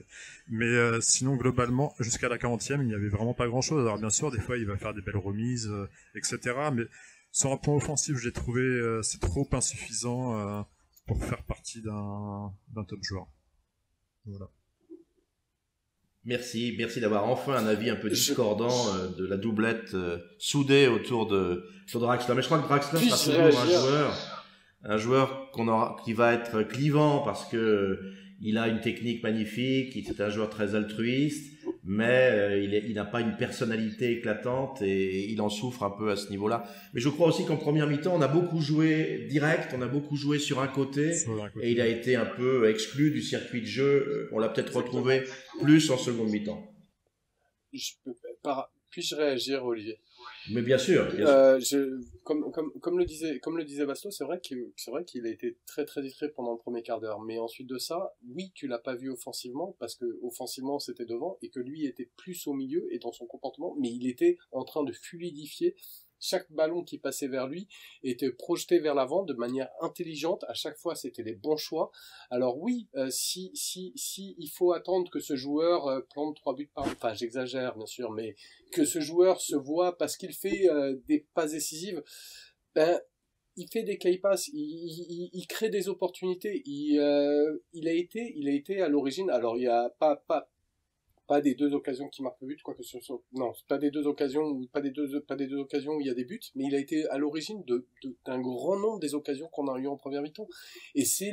Mais sinon, globalement, jusqu'à la 40e, il n'y avait vraiment pas grand-chose. Alors bien sûr, des fois, il va faire des belles remises, etc. Mais sur un point offensif, j'ai trouvé c'est trop insuffisant pour faire partie d'un top joueur. Voilà. Merci d'avoir enfin un avis un peu discordant de la doublette soudée autour de Draxler. Mais je crois que Draxler sera toujours un joueur qui va être clivant parce que il a une technique magnifique, c'est un joueur très altruiste, mais il n'a pas une personnalité éclatante et il en souffre un peu à ce niveau-là. Mais je crois aussi qu'en première mi-temps, on a beaucoup joué direct, on a beaucoup joué sur un côté et il a été un peu exclu du circuit de jeu. On l'a peut-être retrouvé plus en seconde mi-temps. Puis-je réagir, Olivier? Mais bien sûr. Comme le disait Basto, c'est vrai qu'il a été très très distrait pendant le premier quart d'heure. Mais ensuite de ça, oui, tu l'as pas vu offensivement parce que offensivement c'était devant et que lui était plus au milieu et dans son comportement, mais il était en train de fluidifier. Chaque ballon qui passait vers lui était projeté vers l'avant de manière intelligente. À chaque fois, c'était les bons choix. Alors oui, si il faut attendre que ce joueur plante 3 buts par... Enfin, j'exagère, bien sûr, mais que ce joueur se voit parce qu'il fait des passes décisives, il fait des key-passes, il crée des opportunités. Il a été à l'origine. Alors, il y a pas des deux occasions qui marquent le but, quoique ce soit, non, pas des deux occasions où il y a des buts, mais il a été à l'origine d'un grand nombre des occasions qu'on a eues en première mi-temps. Et c'est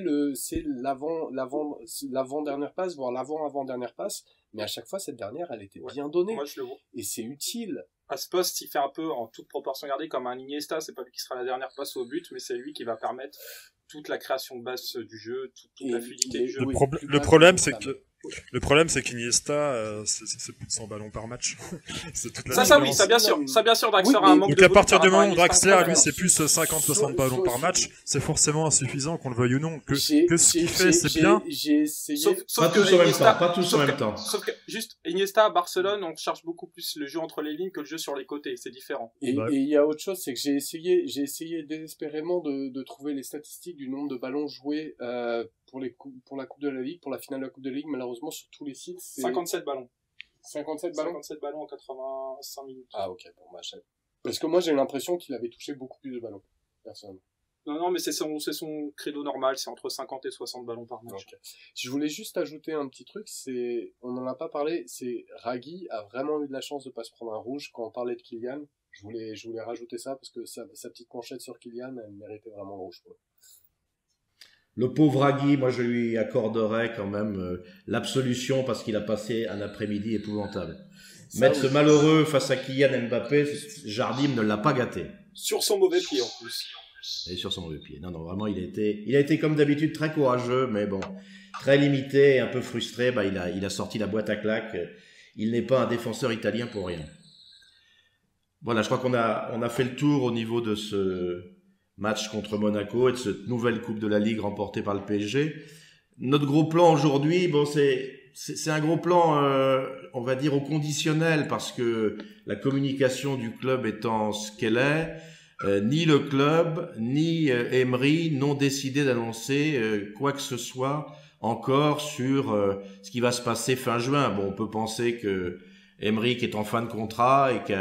l'avant-dernière passe, voire l'avant-avant-dernière passe, mais à chaque fois, cette dernière, elle était bien donnée. Moi, je le vois. Et c'est utile. À ce poste, il fait un peu, en toute proportion gardée, comme un Iniesta. C'est pas lui qui sera la dernière passe au but, mais c'est lui qui va permettre toute la création de base du jeu, toute la fluidité du jeu. Le problème, c'est qu'Iniesta, c'est plus de 100 ballons par match. C'est toute la ça, bien sûr, Draxler a un manque de volume. Donc à partir du moment où Draxler, lui, c'est plus 50-60 ballons par match, c'est forcément insuffisant, qu'on le veuille ou non. Que ce qu'il fait, c'est bien. J'ai essayé. Pas tous en même temps. Sauf que, juste, Iniesta à Barcelone, on cherche beaucoup plus le jeu entre les lignes que le jeu sur les côtés. C'est différent. Et il y a autre chose, c'est que j'ai essayé désespérément de trouver les statistiques du nombre de ballons joués, pour la Coupe de la Ligue, pour la finale de la Coupe de la Ligue, malheureusement, sur tous les sites, c'est... 57 ballons. 57 ballons? 57 ballons en 85 minutes. Ah, ok, bon, parce que moi, j'ai l'impression qu'il avait touché beaucoup plus de ballons, personnellement. Non, mais c'est son credo normal, c'est entre 50 et 60 ballons par match. Okay. Je voulais juste ajouter un petit truc, on n'en a pas parlé, c'est Ragui a vraiment eu de la chance de pas se prendre un rouge quand on parlait de Kylian. Je voulais rajouter ça parce que sa petite manchette sur Kylian, elle méritait vraiment le rouge. Le pauvre Ragui, moi je lui accorderais quand même l'absolution parce qu'il a passé un après-midi épouvantable. Mettre ce malheureux face à Kylian Mbappé, Jardim ne l'a pas gâté. Sur son mauvais pied en plus. Et sur son mauvais pied. Non, vraiment, il a été comme d'habitude très courageux, mais bon, très limité et un peu frustré. Il a sorti la boîte à claques. Il n'est pas un défenseur italien pour rien. Voilà, je crois on a fait le tour au niveau de ce match contre Monaco et de cette nouvelle Coupe de la Ligue remportée par le PSG. Notre gros plan aujourd'hui, bon, c'est un gros plan, on va dire au conditionnel, parce que la communication du club étant ce qu'elle est, ni le club ni Emery n'ont décidé d'annoncer quoi que ce soit encore sur ce qui va se passer fin juin. Bon, on peut penser que Emery, qui est en fin de contrat et qui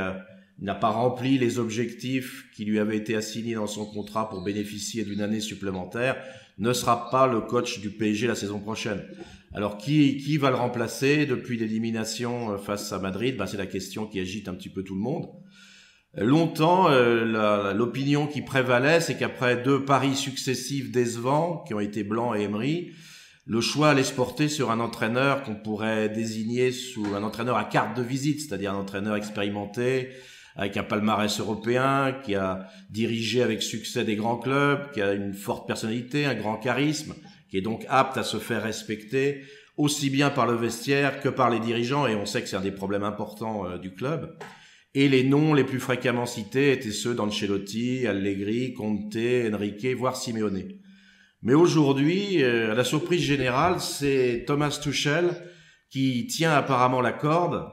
n'a pas rempli les objectifs qui lui avaient été assignés dans son contrat pour bénéficier d'une année supplémentaire, ne sera pas le coach du PSG la saison prochaine. Alors qui va le remplacer depuis l'élimination face à Madrid? C'est la question qui agite un petit peu tout le monde. Longtemps, l'opinion qui prévalait, c'est qu'après 2 paris successifs décevants, qui ont été Blanc et Emery, le choix allait se porter sur un entraîneur qu'on pourrait désigner sous un entraîneur à carte de visite, c'est-à-dire un entraîneur expérimenté, avec un palmarès européen, qui a dirigé avec succès des grands clubs, qui a une forte personnalité, un grand charisme, qui est donc apte à se faire respecter, aussi bien par le vestiaire que par les dirigeants, et on sait que c'est un des problèmes importants du club. Et les noms les plus fréquemment cités étaient ceux d'Ancelotti, Allegri, Conte, Enrique, voire Simeone. Mais aujourd'hui, à la surprise générale, c'est Thomas Tuchel qui tient apparemment la corde,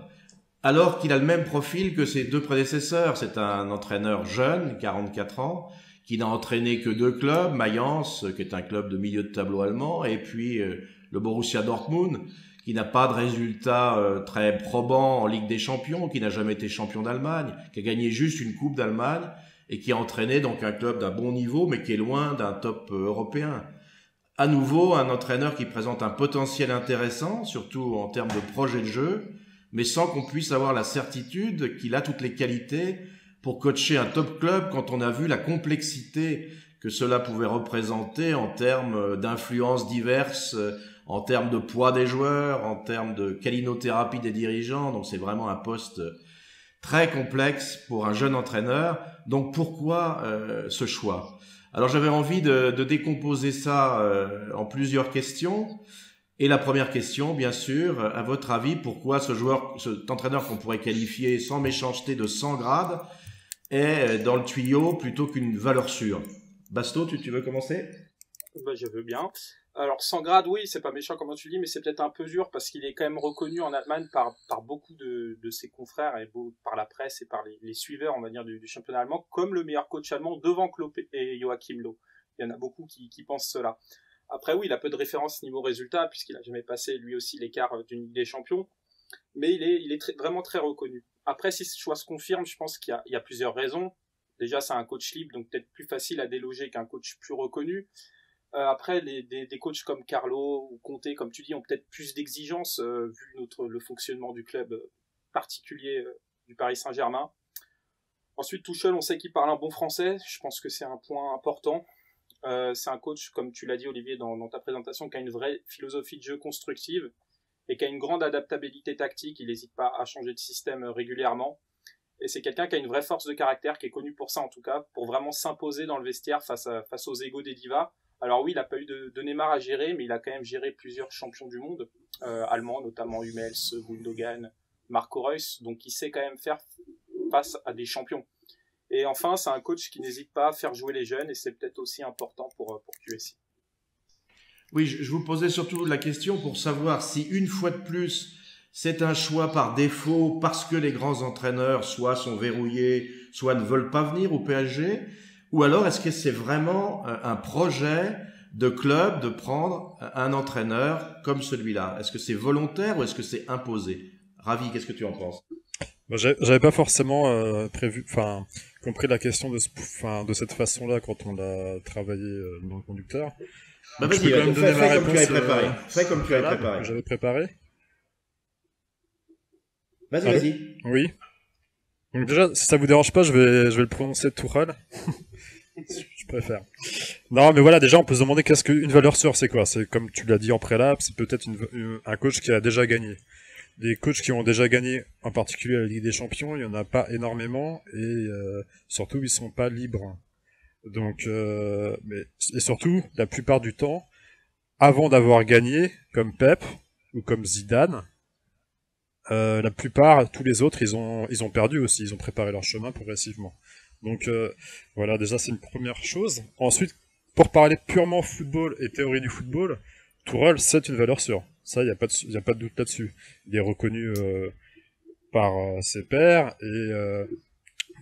alors qu'il a le même profil que ses 2 prédécesseurs. C'est un entraîneur jeune, 44 ans, qui n'a entraîné que 2 clubs, Mayence, qui est un club de milieu de tableau allemand, et puis le Borussia Dortmund, qui n'a pas de résultats très probants en Ligue des Champions, qui n'a jamais été champion d'Allemagne, qui a gagné juste une Coupe d'Allemagne, et qui a entraîné donc un club d'un bon niveau, mais qui est loin d'un top européen. À nouveau, un entraîneur qui présente un potentiel intéressant, surtout en termes de projet de jeu, mais sans qu'on puisse avoir la certitude qu'il a toutes les qualités pour coacher un top club quand on a vu la complexité que cela pouvait représenter en termes d'influences diverses, en termes de poids des joueurs, en termes de calinothérapie des dirigeants. Donc c'est vraiment un poste très complexe pour un jeune entraîneur. Donc pourquoi ce choix? Alors j'avais envie de décomposer ça en plusieurs questions. Et la première question, bien sûr, à votre avis, pourquoi cet entraîneur qu'on pourrait qualifier sans méchanceté de 100 grades est dans le tuyau plutôt qu'une valeur sûre? Basto, tu veux commencer? Je veux bien. Alors 100 grades, oui, c'est pas méchant comme tu dis, mais c'est peut-être un peu dur parce qu'il est quand même reconnu en Allemagne par beaucoup de ses confrères et par la presse et par les suiveurs, on va dire, du championnat allemand, comme le meilleur coach allemand devant Klopp et Joachim Löw. Il y en a beaucoup qui pensent cela. Après, oui, il a peu de références niveau résultat, puisqu'il a jamais passé lui aussi l'écart d'une Ligue des Champions, mais il est vraiment très reconnu. Après, si ce choix se confirme, je pense qu'il y a plusieurs raisons. Déjà, c'est un coach libre, donc peut-être plus facile à déloger qu'un coach plus reconnu. Après, des coachs comme Carlo ou Conte, comme tu dis, ont peut-être plus d'exigences, vu le fonctionnement du club particulier du Paris Saint-Germain. Ensuite, Tuchel, on sait qu'il parle un bon français, je pense que c'est un point important. C'est un coach, comme tu l'as dit Olivier dans ta présentation, qui a une vraie philosophie de jeu constructive et qui a une grande adaptabilité tactique. Il n'hésite pas à changer de système régulièrement. Et c'est quelqu'un qui a une vraie force de caractère, qui est connu pour ça en tout cas, pour vraiment s'imposer dans le vestiaire face aux égos des divas. Alors oui, il n'a pas eu de Neymar à gérer, mais il a quand même géré plusieurs champions du monde, allemands, notamment Hummels, Gundogan, Marco Reus, donc il sait quand même faire face à des champions. Et enfin, c'est un coach qui n'hésite pas à faire jouer les jeunes, et c'est peut-être aussi important pour QSI. Oui, je vous posais surtout la question pour savoir si, une fois de plus, c'est un choix par défaut parce que les grands entraîneurs soit sont verrouillés, soit ne veulent pas venir au PSG, ou alors est-ce que c'est vraiment un projet de club de prendre un entraîneur comme celui-là? Est-ce que c'est volontaire ou est-ce que c'est imposé? Ravi, qu'est-ce que tu en penses? J'avais pas forcément compris la question de cette façon-là quand on l'a travaillé dans le conducteur. Vas-y, fais comme tu avais préparé. Fais comme tu avais préparé. J'avais préparé. Vas-y. Oui. Donc déjà, si ça vous dérange pas, je vais le prononcer Tuchel. Je préfère. Non, mais voilà, déjà, on peut se demander qu'est-ce qu'une valeur sûre, c'est quoi? C'est comme tu l'as dit en préalable, c'est peut-être un coach qui a déjà gagné. Les coachs qui ont déjà gagné, en particulier la Ligue des Champions, il y en a pas énormément et surtout ils sont pas libres. Donc, et surtout, la plupart du temps, avant d'avoir gagné, comme Pep ou comme Zidane, la plupart, tous les autres, ils ont perdu aussi, ils ont préparé leur chemin progressivement. Donc voilà, déjà c'est une première chose. Ensuite, pour parler purement football et théorie du football, Tourelle, c'est une valeur sûre. Ça, y a pas de doute là-dessus. Il est reconnu par ses pairs et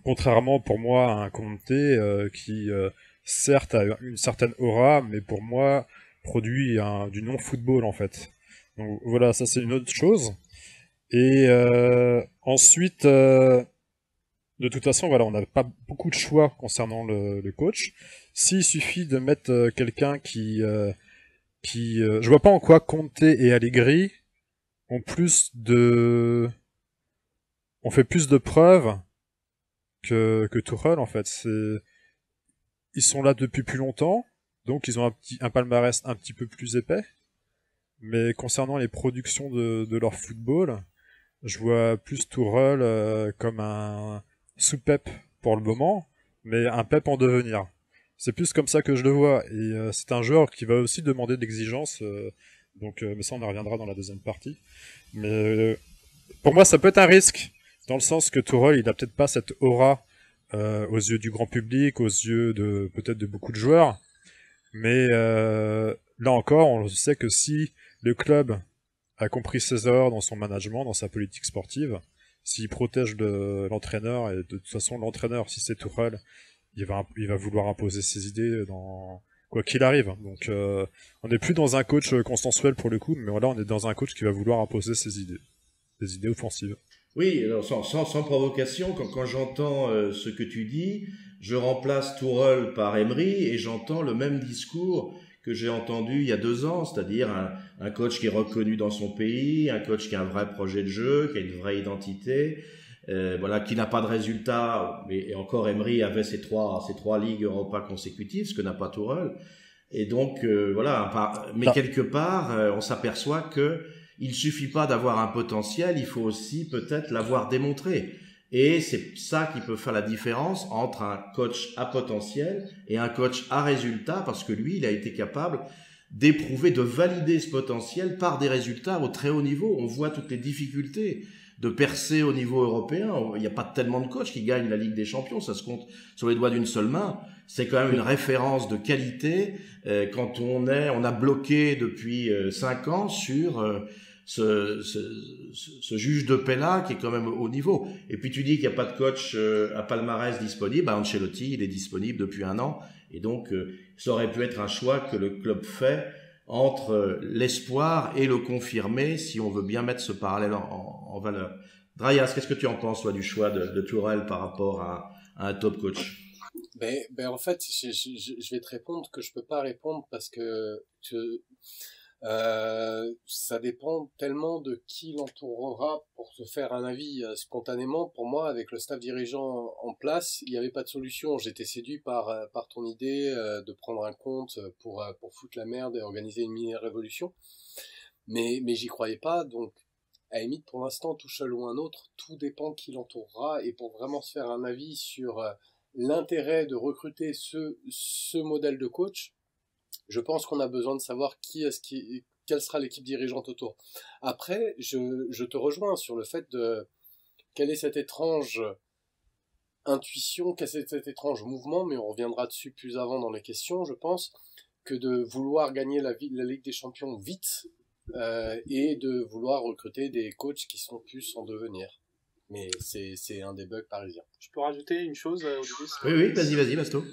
contrairement pour moi à un Conte qui certes a une certaine aura, mais pour moi produit du non-football en fait. Donc voilà, ça c'est une autre chose. Et ensuite, de toute façon, voilà, on n'a pas beaucoup de choix concernant le coach. S'il suffit de mettre quelqu'un je vois pas en quoi Conte et Allegri ont on fait plus de preuves que Tuchel en fait. Ils sont là depuis plus longtemps, donc ils ont un palmarès un petit peu plus épais. Mais concernant les productions de leur football, je vois plus Tuchel comme un sous-Pep pour le moment, mais un Pep en devenir. C'est plus comme ça que je le vois, et c'est un joueur qui va aussi demander de l'exigence, mais ça on en reviendra dans la deuxième partie. Mais pour moi ça peut être un risque, dans le sens que Tuchel il a peut-être pas cette aura aux yeux du grand public, aux yeux peut-être de beaucoup de joueurs, mais là encore on sait que si le club a compris ses erreurs dans son management, dans sa politique sportive, s'il protège l'entraîneur, et de toute façon l'entraîneur, si c'est Tuchel, il va vouloir imposer ses idées dans quoi qu'il arrive. Donc on n'est plus dans un coach consensuel pour le coup, mais là on est dans un coach qui va vouloir imposer ses idées, des idées offensives. Oui, alors sans provocation, quand j'entends ce que tu dis, je remplace Tourelle par Emery et j'entends le même discours que j'ai entendu il y a 2 ans, c'est-à-dire un coach qui est reconnu dans son pays, un coach qui a un vrai projet de jeu, qui a une vraie identité, voilà, qui n'a pas de résultats. Et encore, Emery avait ces trois ligues Europa consécutives, ce que n'a pas Tourelle. Et donc voilà, mais quelque part, on s'aperçoit que il suffit pas d'avoir un potentiel, il faut aussi peut-être l'avoir démontré. Et c'est ça qui peut faire la différence entre un coach à potentiel et un coach à résultat, parce que lui, il a été capable d'éprouver, de valider ce potentiel par des résultats au très haut niveau. On voit toutes les difficultés de percer au niveau européen. Il n'y a pas tellement de coachs qui gagnent la Ligue des Champions, ça se compte sur les doigts d'une seule main. C'est quand même une référence de qualité quand on a bloqué depuis 5 ans sur ce juge de paix là qui est quand même au niveau. Et puis tu dis qu'il n'y a pas de coach à palmarès disponible. Ancelotti, il est disponible depuis 1 an. Et donc, ça aurait pu être un choix que le club fait entre l'espoir et le confirmé, si on veut bien mettre ce parallèle en valeur. Drayas, qu'est-ce que tu en penses, toi, du choix de Tourelle par rapport à un top coach? En fait, je vais te répondre que je peux pas répondre parce que ça dépend tellement de qui l'entourera pour se faire un avis spontanément. Pour moi, avec le staff dirigeant en place, il n'y avait pas de solution. J'étais séduit par ton idée de prendre un compte pour foutre la merde et organiser une mini-révolution. Mais j'y croyais pas, donc à la limite, pour l'instant, Tuchel ou un autre, tout dépend de qui l'entourera, et pour vraiment se faire un avis sur l'intérêt de recruter ce modèle de coach, je pense qu'on a besoin de savoir quelle sera l'équipe dirigeante autour. Après, je te rejoins sur le fait de quelle est cette étrange intuition, quel est cet étrange mouvement, mais on reviendra dessus plus avant dans les questions, je pense, que de vouloir gagner la Ligue des Champions vite et de vouloir recruter des coachs qui sont plus en devenir. Mais c'est un des bugs parisiens. Je peux rajouter une chose, Olivier? Oui, vas-y, Basto.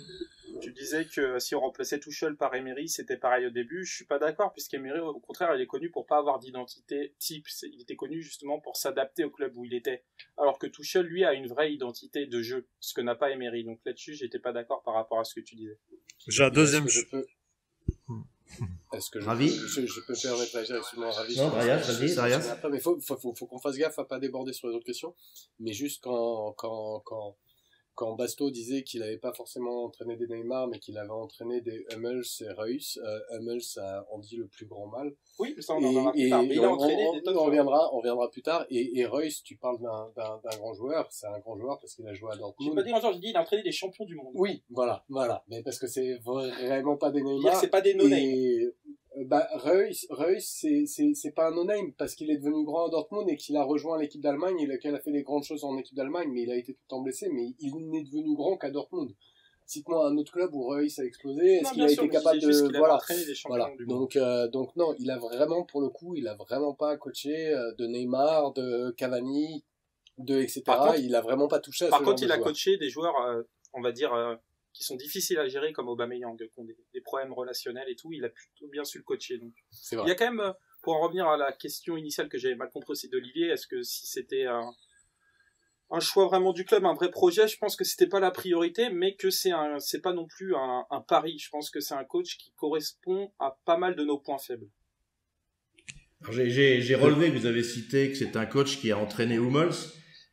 Tu disais que si on remplaçait Tuchel par Emery, c'était pareil au début. Je suis pas d'accord, puisqu'Emery, au contraire, il est connu pour pas avoir d'identité type. Il était connu justement pour s'adapter au club où il était. Alors que Tuchel, lui, a une vraie identité de jeu, ce que n'a pas Emery. Donc là-dessus, j'étais pas d'accord par rapport à ce que tu disais. J'ai un deuxième... Est-ce que Ravi. Je peux permettre d'agir excuse-moi, Ravi. Non, Drayas. Après, mais faut qu'on fasse gaffe à pas déborder sur les autres questions. Mais juste quand Basto disait qu'il n'avait pas forcément entraîné des Neymar, mais qu'il avait entraîné des Hummels et Reus, Hummels en dit le plus grand mal. Oui, ça on en reviendra plus tard. Mais il a entraîné des top on reviendra plus tard. Et Reus, tu parles d'un grand joueur. C'est un grand joueur parce qu'il a joué à Dortmund. J'ai pas dit un jour, j'ai dit il a entraîné des champions du monde. Oui, voilà. Mais parce que c'est vraiment pas des Neymar. C'est pas des no-name. Et Reus, c'est pas un no-name parce qu'il est devenu grand à Dortmund et qu'il a rejoint l'équipe d'Allemagne et qu'il a fait des grandes choses en équipe d'Allemagne, mais il a été tout le temps blessé, mais il n'est devenu grand qu'à Dortmund. Cite-moi un autre club où Reus a explosé. Est-ce qu'il a été capable de, voilà. Donc non, il a vraiment, pour le coup, il a vraiment pas coaché de Neymar, de Cavani, etc. Contre, il a vraiment pas touché à ce genre de joueurs. Par contre, il a coaché des joueurs, on va dire, qui sont difficiles à gérer comme Aubameyang, qui ont des problèmes relationnels et tout. Il a plutôt bien su le coacher. Donc. C'est vrai. Il y a quand même, pour en revenir à la question initiale que j'avais mal compris, c'est d'Olivier, est-ce que si c'était un choix vraiment du club, un vrai projet, je pense que c'était pas la priorité, mais que c'est pas non plus un pari. Je pense que c'est un coach qui correspond à pas mal de nos points faibles. J'ai relevé que vous avez cité que c'est un coach qui a entraîné Hummels,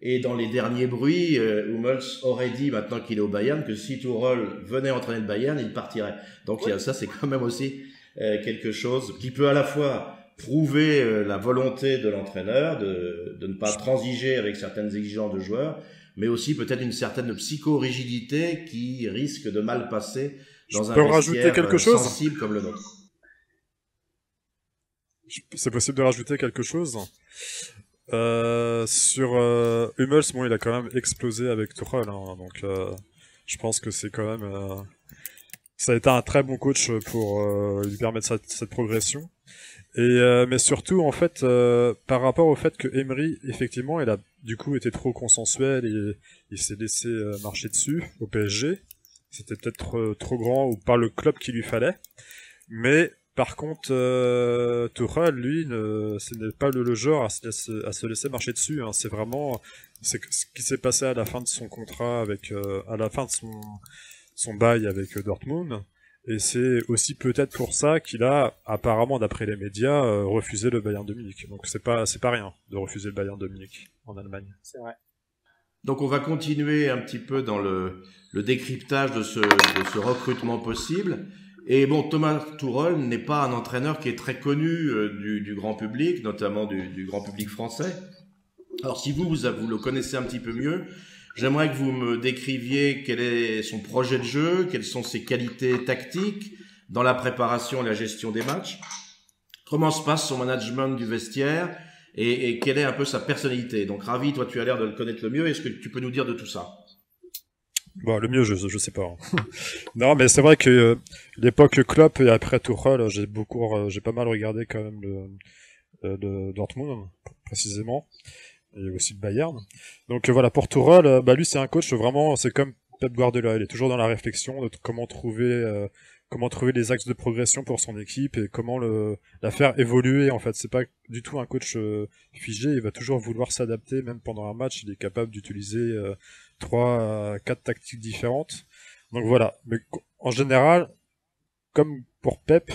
et dans les derniers bruits, Hummels aurait dit, maintenant qu'il est au Bayern, que si Tuchel venait entraîner le Bayern, il partirait. Donc oui. Ça, c'est quand même aussi quelque chose qui peut à la fois prouver la volonté de l'entraîneur de ne pas transiger avec certaines exigences de joueurs, mais aussi peut-être une certaine psychorigidité qui risque de mal passer dans un vestiaire sensible comme le nôtre. C'est possible de rajouter quelque chose sur Hummels. Bon, il a quand même explosé avec Tuchel, hein, donc je pense que c'est quand même ça a été un très bon coach pour lui permettre cette progression. Et mais surtout en fait par rapport au fait que Emery effectivement il a du coup été trop consensuel et il s'est laissé marcher dessus au PSG. C'était peut-être trop grand ou pas le club qu'il lui fallait. Mais par contre Tuchel lui ce n'est pas le genre à se laisser marcher dessus, hein. C'est vraiment ce qui s'est passé à la fin de son contrat avec à la fin de son bail avec Dortmund. Et c'est aussi peut-être pour ça qu'il a, apparemment d'après les médias, refusé le Bayern de Munich. Donc c'est pas rien de refuser le Bayern de Munich en Allemagne. C'est vrai. Donc on va continuer un petit peu dans le décryptage de ce recrutement possible. Et bon, Thomas Tuchel n'est pas un entraîneur qui est très connu du grand public, notamment du grand public français. Alors si vous le connaissez un petit peu mieux, j'aimerais que vous me décriviez quel est son projet de jeu, quelles sont ses qualités tactiques dans la préparation et la gestion des matchs, comment se passe son management du vestiaire et quelle est un peu sa personnalité. Donc Ravi, toi tu as l'air de le connaître le mieux, est-ce que tu peux nous dire de tout ça? Bon, le mieux, je sais pas. Non, mais c'est vrai que l'époque Klopp et après Tuchel, j'ai pas mal regardé quand même le Dortmund, précisément. Et aussi le Bayern. Donc voilà, pour Tuchel, lui c'est un coach vraiment, c'est comme Pep Guardiola, il est toujours dans la réflexion de comment trouver les axes de progression pour son équipe et comment la faire évoluer. En fait, c'est pas du tout un coach figé, il va toujours vouloir s'adapter, même pendant un match, il est capable d'utiliser 3 à 4 tactiques différentes. Donc voilà, mais en général, comme pour Pep,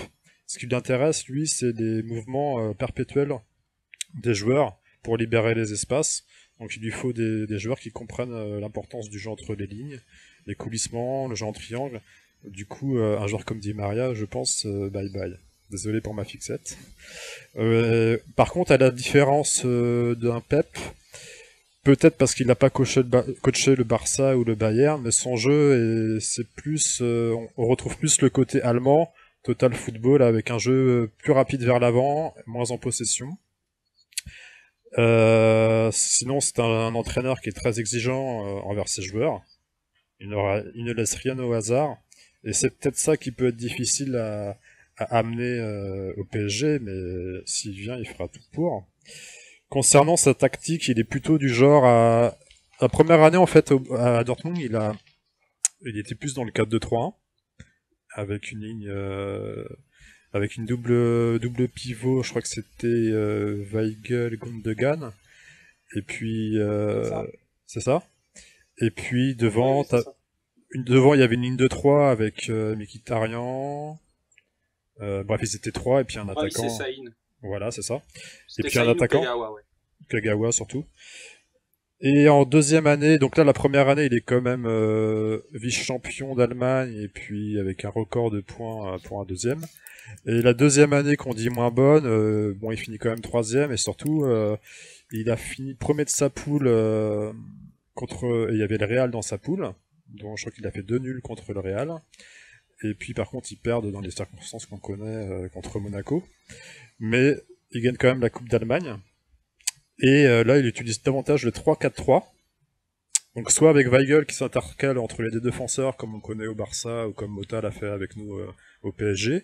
ce qui l'intéresse lui, c'est les mouvements perpétuels des joueurs pour libérer les espaces. Donc il lui faut des joueurs qui comprennent l'importance du jeu entre les lignes, les coulissements, le jeu en triangle. Du coup, un joueur comme Di Maria, je pense, bye bye. Désolé pour ma fixette. Par contre, à la différence d'un Pep, peut-être parce qu'il n'a pas coaché le Barça ou le Bayern, mais son jeu, c'est plus, on retrouve plus le côté allemand, total football, avec un jeu plus rapide vers l'avant, moins en possession. Sinon, c'est un entraîneur qui est très exigeant envers ses joueurs. Il ne laisse rien au hasard. Et c'est peut-être ça qui peut être difficile à amener au PSG, mais s'il vient, il fera tout pour. Concernant sa tactique, il est plutôt du genre à... La première année, en fait, à Dortmund, il était plus dans le 4-2-3-1, avec une ligne... avec une double pivot, je crois que c'était Weigl, Gundogan, et puis c'est ça. Et puis devant, devant il y avait une ligne de 3 avec Mkhitaryan. Bref, ils étaient 3 et puis un attaquant. C'est Saïn. Voilà, c'est ça. C'était et puis Saïn un attaquant. Kagawa, ouais. Kagawa surtout. Et en deuxième année, donc là la première année, il est quand même vice-champion d'Allemagne et puis avec un record de points pour un deuxième. Et la deuxième année qu'on dit moins bonne, il finit quand même troisième et surtout il a fini premier de sa poule et il y avait le Real dans sa poule, donc je crois qu'il a fait 2 nuls contre le Real. Et puis par contre, ils perdent dans les circonstances qu'on connaît contre Monaco. Mais ils gagnent quand même la Coupe d'Allemagne. Et là, il utilise davantage le 3-4-3. Donc soit avec Weigl qui s'intercale entre les deux défenseurs, comme on connaît au Barça, ou comme Mota l'a fait avec nous au PSG,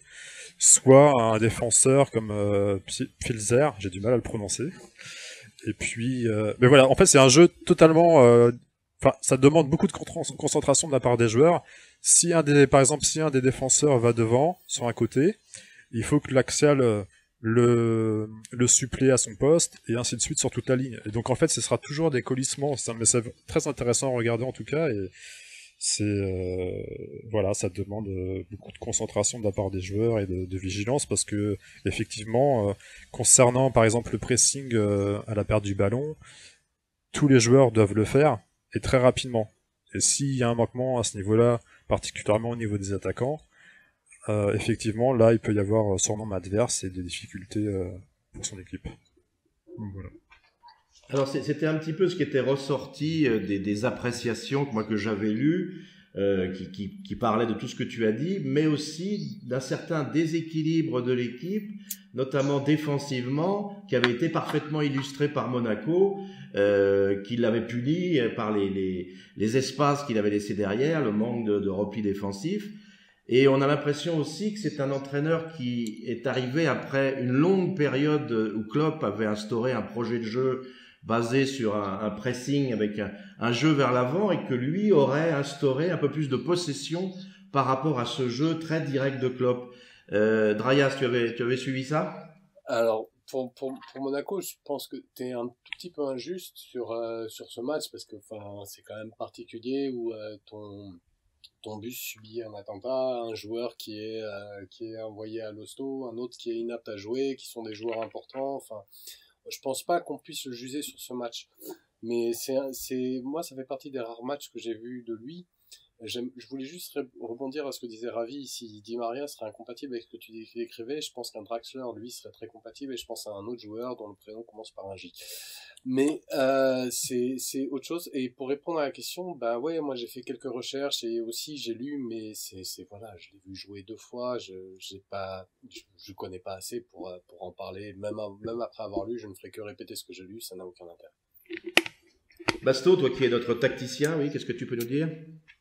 soit un défenseur comme Pilzer, j'ai du mal à le prononcer. Et puis, mais voilà, en fait, c'est un jeu totalement... Enfin, ça demande beaucoup de concentration de la part des joueurs. Par exemple, si un des défenseurs va devant, sur un côté, il faut que l'axial le supplée à son poste, et ainsi de suite sur toute la ligne. Et donc, en fait, ce sera toujours des collissements. Mais c'est très intéressant à regarder, en tout cas, et voilà, ça demande beaucoup de concentration de la part des joueurs et de vigilance, parce que, effectivement, concernant, par exemple, le pressing à la perte du ballon, tous les joueurs doivent le faire, et très rapidement. Et s'il y a un manquement à ce niveau-là, particulièrement au niveau des attaquants, effectivement, là, il peut y avoir son nombre adverse et des difficultés pour son équipe. Donc, voilà. Alors, c'était un petit peu ce qui était ressorti des appréciations que j'avais lues, qui parlaient de tout ce que tu as dit, mais aussi d'un certain déséquilibre de l'équipe, notamment défensivement, qui avait été parfaitement illustré par Monaco, qui l'avait puni par les espaces qu'il avait laissés derrière, le manque de repli défensif. Et on a l'impression aussi que c'est un entraîneur qui est arrivé après une longue période où Klopp avait instauré un projet de jeu basé sur un pressing avec un jeu vers l'avant, et que lui aurait instauré un peu plus de possession par rapport à ce jeu très direct de Klopp. Drayas, tu avais suivi ça? Alors, pour Monaco, je pense que t'es un tout petit peu injuste sur ce match, parce que c'est quand même particulier où ton bus subit un attentat, un joueur qui est envoyé à l'hosto, un autre qui est inapte à jouer, qui sont des joueurs importants. Je pense pas qu'on puisse le juger sur ce match. Mais moi, ça fait partie des rares matchs que j'ai vus de lui. Je voulais juste rebondir à ce que disait Ravi. Si Di Maria serait incompatible avec ce que tu décrivais, je pense qu'un Draxler, lui, serait très compatible, et je pense à un autre joueur dont le prénom commence par un J. Mais c'est autre chose. Et pour répondre à la question, bah ouais, moi j'ai fait quelques recherches, et aussi j'ai lu, mais voilà, je l'ai vu jouer 2 fois, je connais pas assez pour en parler. Même après avoir lu, je ne ferai que répéter ce que j'ai lu, ça n'a aucun intérêt. Basto, toi qui es notre tacticien, oui, qu'est-ce que tu peux nous dire?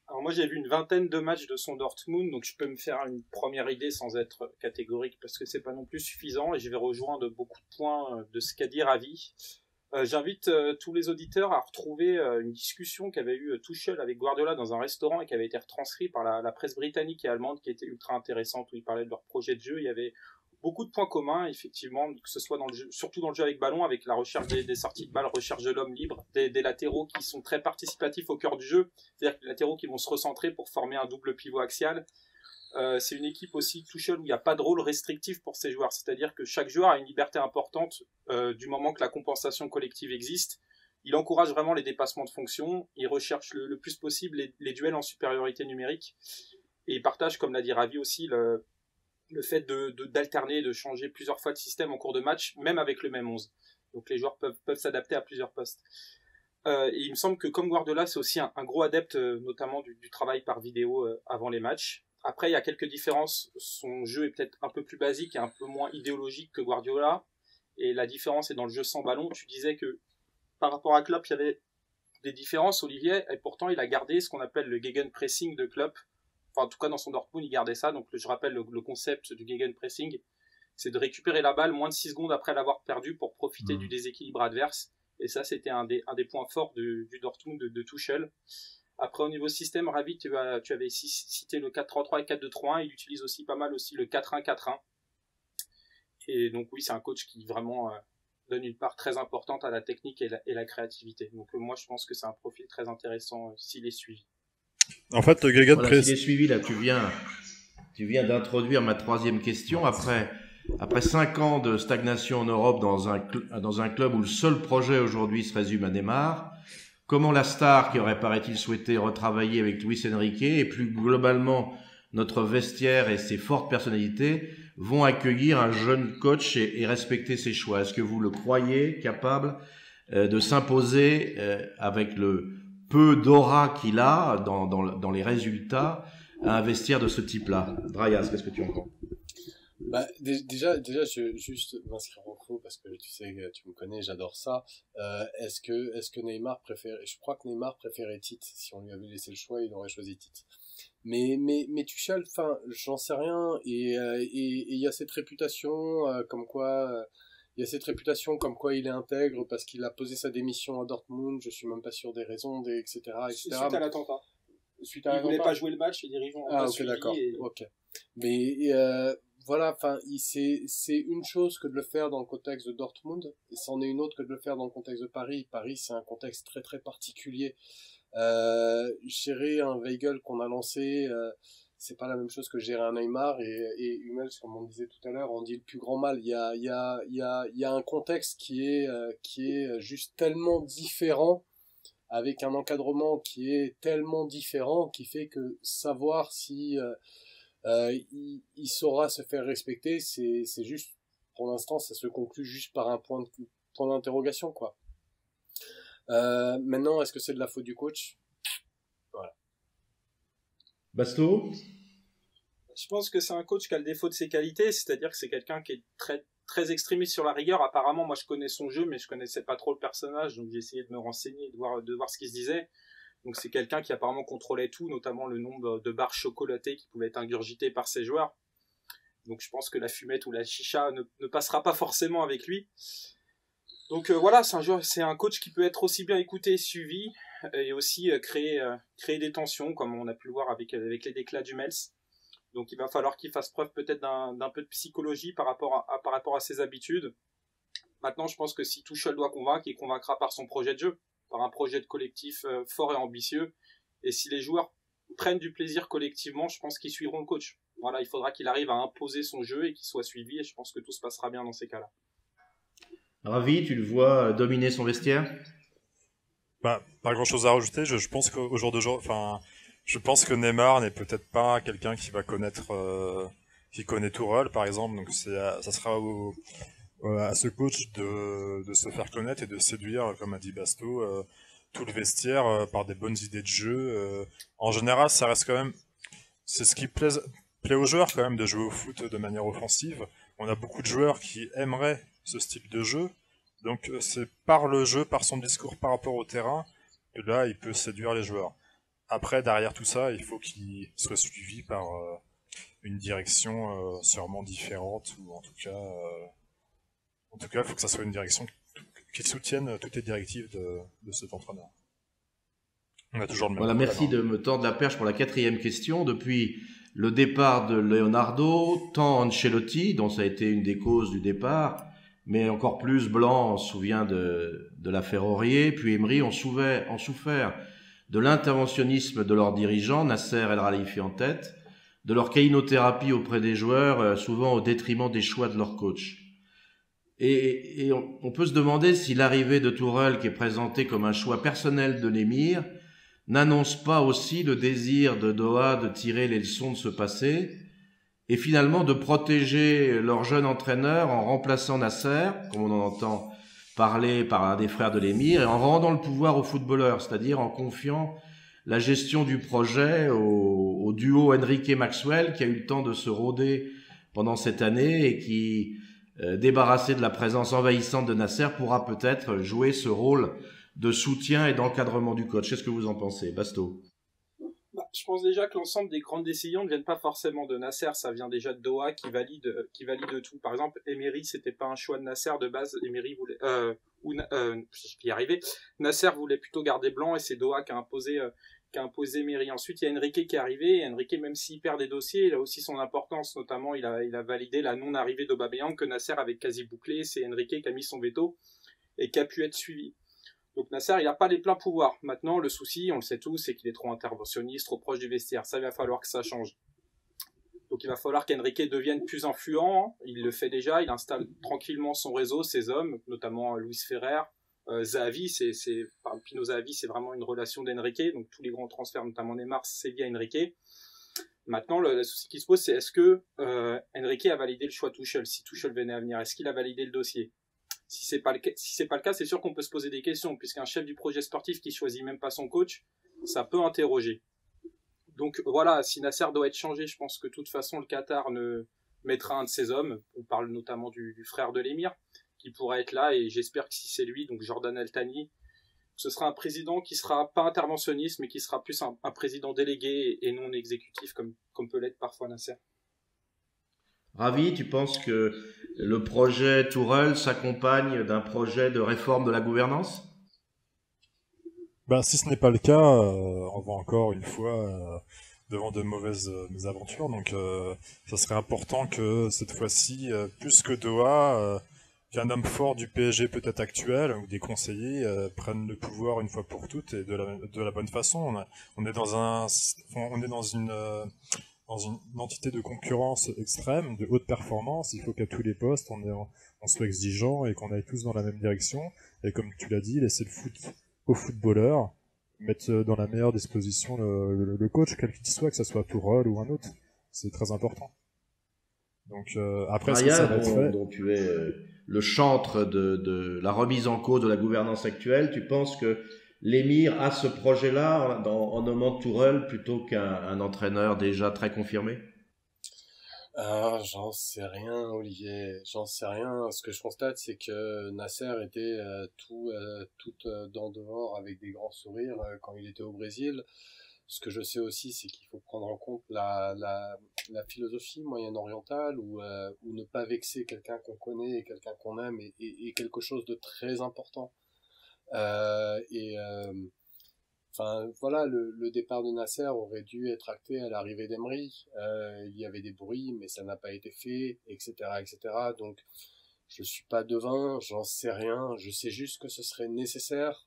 Alors moi j'ai vu une vingtaine de matchs de son Dortmund, donc je peux me faire une première idée sans être catégorique, parce que c'est pas non plus suffisant, et je vais rejoindre beaucoup de points de ce qu'a dit Ravi. J'invite tous les auditeurs à retrouver une discussion qu'avait eu Tuchel avec Guardiola dans un restaurant, et qui avait été retranscrit par la presse britannique et allemande, qui était ultra intéressante, où ils parlaient de leur projet de jeu. Il y avait beaucoup de points communs, effectivement, que ce soit surtout dans le jeu avec ballon, avec la recherche des sorties de balles, recherche de l'homme libre, des latéraux qui sont très participatifs au cœur du jeu, c'est-à-dire que les latéraux qui vont se recentrer pour former un double pivot axial. C'est une équipe aussi, Tuchel, où il n'y a pas de rôle restrictif pour ces joueurs, c'est-à-dire que chaque joueur a une liberté importante du moment que la compensation collective existe. Il encourage vraiment les dépassements de fonction, il recherche le plus possible les duels en supériorité numérique, et il partage, comme l'a dit Ravi aussi, le fait d'alterner, de changer plusieurs fois de système en cours de match, même avec le même 11. Donc les joueurs peuvent s'adapter à plusieurs postes. Et il me semble que comme Guardiola, c'est aussi un gros adepte, notamment du travail par vidéo avant les matchs. Après, il y a quelques différences. Son jeu est peut-être un peu plus basique et un peu moins idéologique que Guardiola. Et la différence est dans le jeu sans ballon. Tu disais que par rapport à Klopp, il y avait des différences, Olivier, et pourtant il a gardé ce qu'on appelle le Gegenpressing de Klopp. Enfin, en tout cas, dans son Dortmund, il gardait ça. Donc, je rappelle le concept du Gegenpressing, c'est de récupérer la balle moins de 6 secondes après l'avoir perdue pour profiter du déséquilibre adverse. Et ça, c'était un des points forts du Dortmund de Tuchel. Après, au niveau système, Ravi, tu avais cité le 4-3-3 et 4-2-3-1. Il utilise aussi pas mal aussi le 4-1-4-1. Et donc, oui, c'est un coach qui vraiment donne une part très importante à la technique et la créativité. Donc, moi, je pense que c'est un profil très intéressant s'il est suivi. En fait, le Gegenpressing... Voilà, s'il est suivi, là, tu viens d'introduire ma 3e question. Après 5 ans de stagnation en Europe dans un club où le seul projet aujourd'hui se résume à Neymar, comment la star qui aurait, paraît-il, souhaité retravailler avec Luis Enrique, et plus globalement notre vestiaire et ses fortes personnalités, vont accueillir un jeune coach et respecter ses choix? Est-ce que vous le croyez capable de s'imposer avec le peu d'aura qu'il a dans les résultats à un vestiaire de ce type-là. Drayas, qu'est-ce que tu en penses? Bah, déjà, je juste m'inscrire en faux parce que tu sais, tu me connais, j'adore ça. Est-ce que Neymar préférait, je crois que Neymar préférait Tite. Si on lui avait laissé le choix, il aurait choisi Tite. Mais Tuchel, enfin, j'en sais rien. Et il y a cette réputation, comme quoi, il y a cette réputation comme quoi il est intègre parce qu'il a posé sa démission à Dortmund. Je suis même pas sûr des raisons, etc., etc. Suite à l'attentat. Suite à Il voulait pas jouer le match, les dirigeants ont pas ok, suivi. d'accord. Ok. Mais voilà, enfin, c'est une chose que de le faire dans le contexte de Dortmund, et c'en est une autre que de le faire dans le contexte de Paris. Paris, c'est un contexte très très particulier. Gérer un Weigl qu'on a lancé, c'est pas la même chose que gérer un Neymar et Hummels, comme on disait tout à l'heure, on dit le plus grand mal. Il y a un contexte qui est juste tellement différent, avec un encadrement qui est tellement différent, qui fait que savoir si il saura se faire respecter, c'est juste, pour l'instant, ça se conclut juste par un point d'interrogation, quoi. Maintenant, est-ce que c'est de la faute du coach? Voilà. Basto? Je pense que c'est un coach qui a le défaut de ses qualités, c'est-à-dire que c'est quelqu'un qui est très très extrémiste sur la rigueur. Apparemment, moi je connais son jeu, mais je connaissais pas trop le personnage, donc j'ai essayé de me renseigner, de voir ce qu'il se disait. Donc c'est quelqu'un qui apparemment contrôlait tout, notamment le nombre de barres chocolatées qui pouvaient être ingurgitées par ses joueurs. Donc je pense que la fumette ou la chicha ne passera pas forcément avec lui. Donc voilà, c'est un coach qui peut être aussi bien écouté, suivi, et aussi créer des tensions, comme on a pu le voir avec les déclats d'Hummels. Donc il va falloir qu'il fasse preuve peut-être d'un peu de psychologie par rapport à ses habitudes. Maintenant, je pense que si Tuchel doit convaincre, il convaincra par son projet de jeu, par un projet de collectif fort et ambitieux. Et si les joueurs prennent du plaisir collectivement, je pense qu'ils suivront le coach. Voilà, il faudra qu'il arrive à imposer son jeu et qu'il soit suivi, et je pense que tout se passera bien dans ces cas-là. Ravi, tu le vois dominer son vestiaire? Bah, pas grand chose à rajouter. Je pense qu'au jour de jour, enfin, je pense que Neymar n'est peut-être pas quelqu'un qui va connaître, qui connaît tout rôle, par exemple. Donc ça sera à ce coach de se faire connaître et de séduire, comme a dit Basto, tout le vestiaire par des bonnes idées de jeu. En général, ça reste quand même, c'est ce qui plaît aux joueurs quand même de jouer au foot de manière offensive. On a beaucoup de joueurs qui aimeraient ce style de jeu. Donc c'est par le jeu, par son discours par rapport au terrain, que là il peut séduire les joueurs. Après, derrière tout ça, il faut qu'il soit suivi par une direction sûrement différente, ou en tout cas, il faut que ça soit une direction qui soutienne toutes les directives de cet entraîneur. On a toujours le même Voilà, problème, merci de me tordre la perche pour la 4e question. Depuis le départ de Leonardo, tant Ancelotti, dont ça a été une des causes du départ, mais encore plus Blanc, on se souvient de l'affaire Aurier, puis Emery ont souffert de l'interventionnisme de leurs dirigeants, Nasser El Khelaïfi en tête, de leur caïnothérapie auprès des joueurs, souvent au détriment des choix de leur coach. Et on peut se demander si l'arrivée de Tourelle, qui est présentée comme un choix personnel de l'émir, n'annonce pas aussi le désir de Doha de tirer les leçons de ce passé et finalement de protéger leur jeune entraîneur en remplaçant Nasser, comme on en entend parler par un des frères de l'émir, et en rendant le pouvoir aux footballeurs, c'est-à-dire en confiant la gestion du projet au duo Enrique-Maxwell, qui a eu le temps de se rôder pendant cette année et qui, débarrassé de la présence envahissante de Nasser, pourra peut-être jouer ce rôle de soutien et d'encadrement du coach. Qu'est-ce que vous en pensez, Basto? Je pense déjà que l'ensemble des grandes décisions ne viennent pas forcément de Nasser, ça vient déjà de Doha qui valide tout. Par exemple, Emery, c'était pas un choix de Nasser de base. Emery voulait, je vais y arriver. Nasser voulait plutôt garder Blanc et c'est Doha qui a imposé Emery. Ensuite, il y a Enrique qui est arrivé. Et Enrique, même s'il perd des dossiers, il a aussi son importance. Notamment, il a validé la non-arrivée d'Aubameyang que Nasser avait quasi bouclé. C'est Enrique qui a mis son veto et qui a pu être suivi. Donc Nasser, il n'a pas les pleins pouvoirs. Maintenant, le souci, on le sait tous, c'est qu'il est trop interventionniste, trop proche du vestiaire. Ça, il va falloir que ça change. Donc il va falloir qu'Enrique devienne plus influent. Il le fait déjà, il installe tranquillement son réseau, ses hommes, notamment Luis Ferrer, Zahavi, Pino Zahavi, c'est vraiment une relation d'Enrique. Donc tous les grands transferts, notamment Neymar, c'est via Enrique. Maintenant, le souci qui se pose, c'est est-ce que Enrique a validé le choix Tuchel, si Tuchel venait à venir? Est-ce qu'il a validé le dossier? Si c'est pas le cas, c'est sûr qu'on peut se poser des questions, puisqu'un chef du projet sportif qui choisit même pas son coach, ça peut interroger. Donc voilà, si Nasser doit être changé, je pense que de toute façon le Qatar ne mettra un de ses hommes. On parle notamment du frère de l'émir qui pourrait être là, et j'espère que si c'est lui, donc Jordan Al Thani, ce sera un président qui sera pas interventionniste, mais qui sera plus un président délégué et non exécutif comme peut l'être parfois Nasser. Ravi, tu penses que le projet Tourelle s'accompagne d'un projet de réforme de la gouvernance? Bah, si ce n'est pas le cas, on va encore une fois devant de mauvaises mésaventures. Donc, ça serait important que cette fois-ci, plus que Doha, qu'un homme fort du PSG peut-être actuel ou des conseillers prennent le pouvoir une fois pour toutes et de la bonne façon. On est dans une entité de concurrence extrême, de haute performance. Il faut qu'à tous les postes, on soit exigeant et qu'on aille tous dans la même direction. Et comme tu l'as dit, laisser le foot aux footballeurs, mettre dans la meilleure disposition le coach, quel qu'il soit, que ce soit Tourelle ou un autre. C'est très important. Donc après, Ryan, ça va être fait. dont tu es le chantre de la remise en cause de la gouvernance actuelle, tu penses que l'émir a ce projet-là en nommant Tourelle plutôt qu'un entraîneur déjà très confirmé? J'en sais rien, Olivier. J'en sais rien. Ce que je constate, c'est que Nasser était tout dents dehors avec des grands sourires quand il était au Brésil. Ce que je sais aussi, c'est qu'il faut prendre en compte la philosophie moyen-orientale où ne pas vexer quelqu'un qu'on connaît et quelqu'un qu'on aime est quelque chose de très important. Enfin, voilà, le départ de Nasser aurait dû être acté à l'arrivée d'Emery. Il y avait des bruits, mais ça n'a pas été fait, etc., etc. Donc, je suis pas devin, j'en sais rien. Je sais juste que ce serait nécessaire.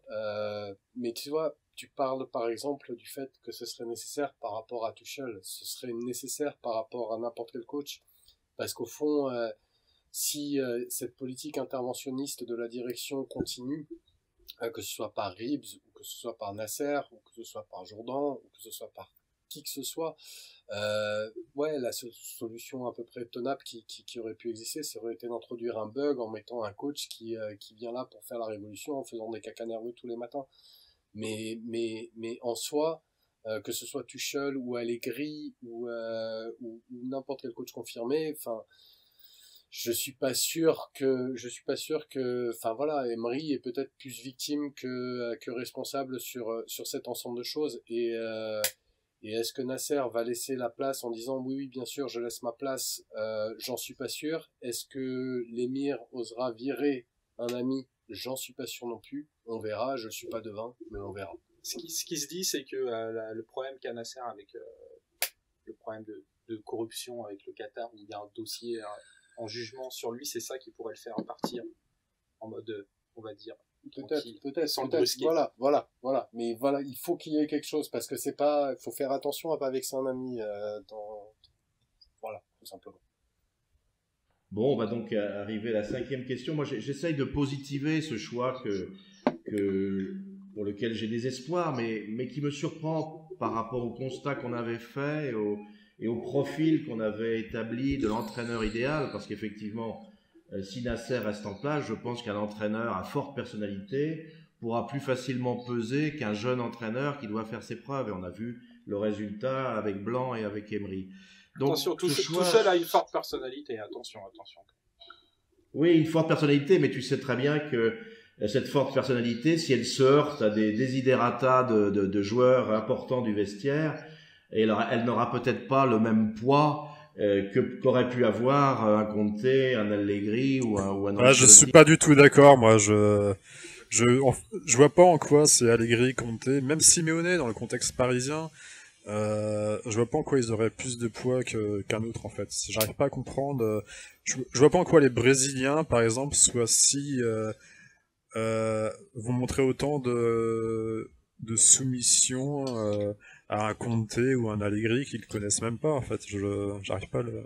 Mais tu vois, tu parles par exemple du fait que ce serait nécessaire par rapport à Tuchel. Ce serait nécessaire par rapport à n'importe quel coach. Parce qu'au fond, si cette politique interventionniste de la direction continue, que ce soit par Reeves, ou que ce soit par Nasser, ou que ce soit par Jourdan, ou que ce soit par qui que ce soit, ouais, la solution à peu près tenable qui aurait pu exister, ça aurait été d'introduire un bug en mettant un coach qui vient là pour faire la révolution en faisant des cacas nerveux tous les matins. Mais en soi, que ce soit Tuchel ou Allegri ou n'importe quel coach confirmé, enfin, je suis pas sûr que, enfin voilà, Emery est peut-être plus victime que responsable sur cet ensemble de choses. Et est-ce que Nasser va laisser la place en disant oui, bien sûr, je laisse ma place, j'en suis pas sûr. Est-ce que l'émir osera virer un ami? J'en suis pas sûr non plus. On verra, je suis pas devin, mais on verra. Ce qui se dit, c'est que le problème qu'a Nasser avec le problème de corruption avec le Qatar, où il y a un dossier en jugement sur lui, c'est ça qui pourrait le faire partir en mode, on va dire, peut-être, sans le brusquer. Voilà. Mais voilà, il faut qu'il y ait quelque chose, parce que c'est pas, il faut faire attention à pas vexer un ami voilà, tout simplement. Bon, on va donc arriver à la 5e question. Moi, j'essaye de positiver ce choix pour lequel j'ai des espoirs, mais qui me surprend par rapport au constat qu'on avait fait et au profil qu'on avait établi de l'entraîneur idéal, parce qu'effectivement, si Nasser reste en place, je pense qu'un entraîneur à forte personnalité pourra plus facilement peser qu'un jeune entraîneur qui doit faire ses preuves. Et on a vu le résultat avec Blanc et avec Emery. Donc, attention, tout seul a une forte personnalité, attention. Oui, une forte personnalité, mais tu sais très bien que cette forte personnalité, si elle se heurte à des desiderata de joueurs importants du vestiaire, elle n'aura peut-être pas le même poids qu'aurait pu avoir un Conte, un Allegri ou un je suis pas du tout d'accord, moi. Je vois pas en quoi c'est Allegri, Conte, même Simeone dans le contexte parisien. Je vois pas en quoi ils auraient plus de poids qu'un autre, en fait. J'arrive pas à comprendre. Je vois pas en quoi les Brésiliens, par exemple, soient si vont montrer autant de soumission à un Conte ou un Allegri qu'ils connaissent même pas, en fait. J'arrive pas à le...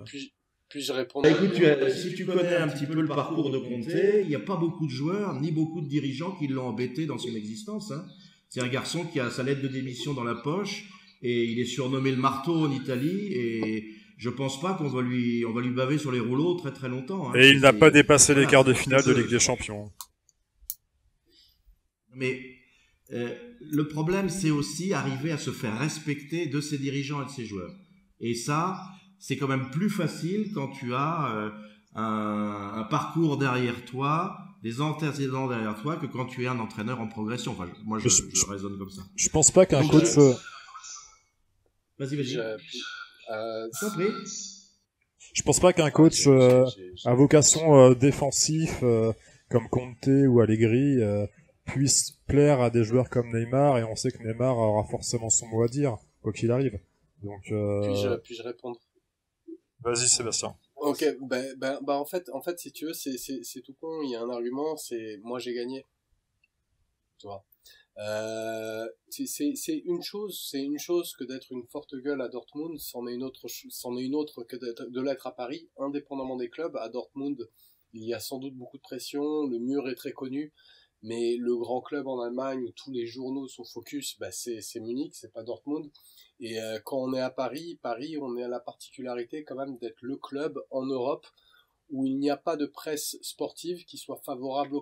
Puis-je répondre? Écoute, si tu connais un petit peu le parcours de Conte, il n'y a pas beaucoup de joueurs ni beaucoup de dirigeants qui l'ont embêté dans son existence. Hein. C'est un garçon qui a sa lettre de démission dans la poche et il est surnommé le marteau en Italie et je pense pas qu'on va lui baver sur les rouleaux très très longtemps. Hein. Et il n'a pas dépassé les quarts de finale de Ligue des Champions. Mais Le problème, c'est aussi arriver à se faire respecter de ses dirigeants et de ses joueurs. Et ça, c'est quand même plus facile quand tu as un parcours derrière toi, des antécédents derrière toi, que quand tu es un entraîneur en progression. Enfin, moi, je raisonne comme ça. Je pense pas qu'un Donc, coach... Vas-y. Je T'en prie. Je pense pas qu'un coach à vocation défensif comme Conte ou Allegri puisse plaire à des joueurs comme Neymar, et on sait que Neymar aura forcément son mot à dire quoi qu'il arrive. Donc puis-je répondre? Vas-y Sébastien. Ok, en fait si tu veux c'est tout con. Il y a un argument, c'est moi j'ai gagné, tu vois. C'est une chose que d'être une forte gueule à Dortmund, c'en est une autre que de l'être à Paris. Indépendamment des clubs, à Dortmund il y a sans doute beaucoup de pression, le mur est très connu, mais le grand club en Allemagne où tous les journaux sont focus, c'est Munich, c'est pas Dortmund. Et quand on est à Paris, on est à la particularité quand même d'être le club en Europe où il n'y a pas de presse sportive qui soit favorable au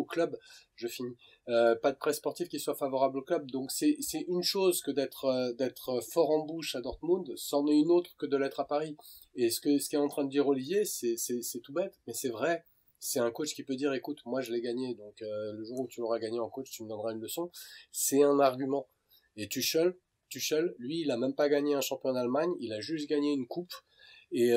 club. Je finis. Pas de presse sportive qui soit favorable au club. Donc c'est une chose que d'être fort en bouche à Dortmund, c'en est une autre que de l'être à Paris. Et ce qu'est en train de dire Olivier, c'est tout bête, mais c'est vrai. C'est un coach qui peut dire, écoute, moi je l'ai gagné, donc le jour où tu l'auras gagné en coach, tu me donneras une leçon. C'est un argument. Et Tuchel, lui, il a même pas gagné un championnat d'Allemagne, il a juste gagné une coupe. Et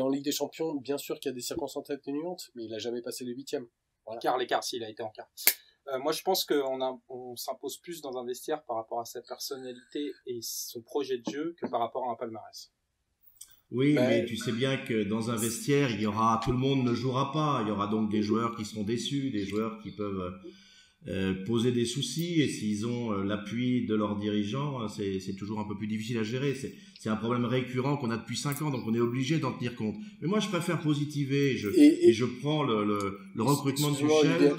en Ligue des Champions, bien sûr qu'il y a des circonstances atténuantes, mais il a jamais passé le 8e. Voilà. L'écart, s'il a été en quart. Moi, je pense qu'on s'impose plus dans un vestiaire par rapport à sa personnalité et son projet de jeu que par rapport à un palmarès. Oui, mais tu sais bien que dans un vestiaire, tout le monde ne jouera pas. Il y aura donc des joueurs qui seront déçus, des joueurs qui peuvent poser des soucis, et s'ils ont l'appui de leurs dirigeants, c'est toujours un peu plus difficile à gérer. C'est un problème récurrent qu'on a depuis 5 ans, donc on est obligé d'en tenir compte. Mais moi, je préfère positiver, et je prends le recrutement de Tuchel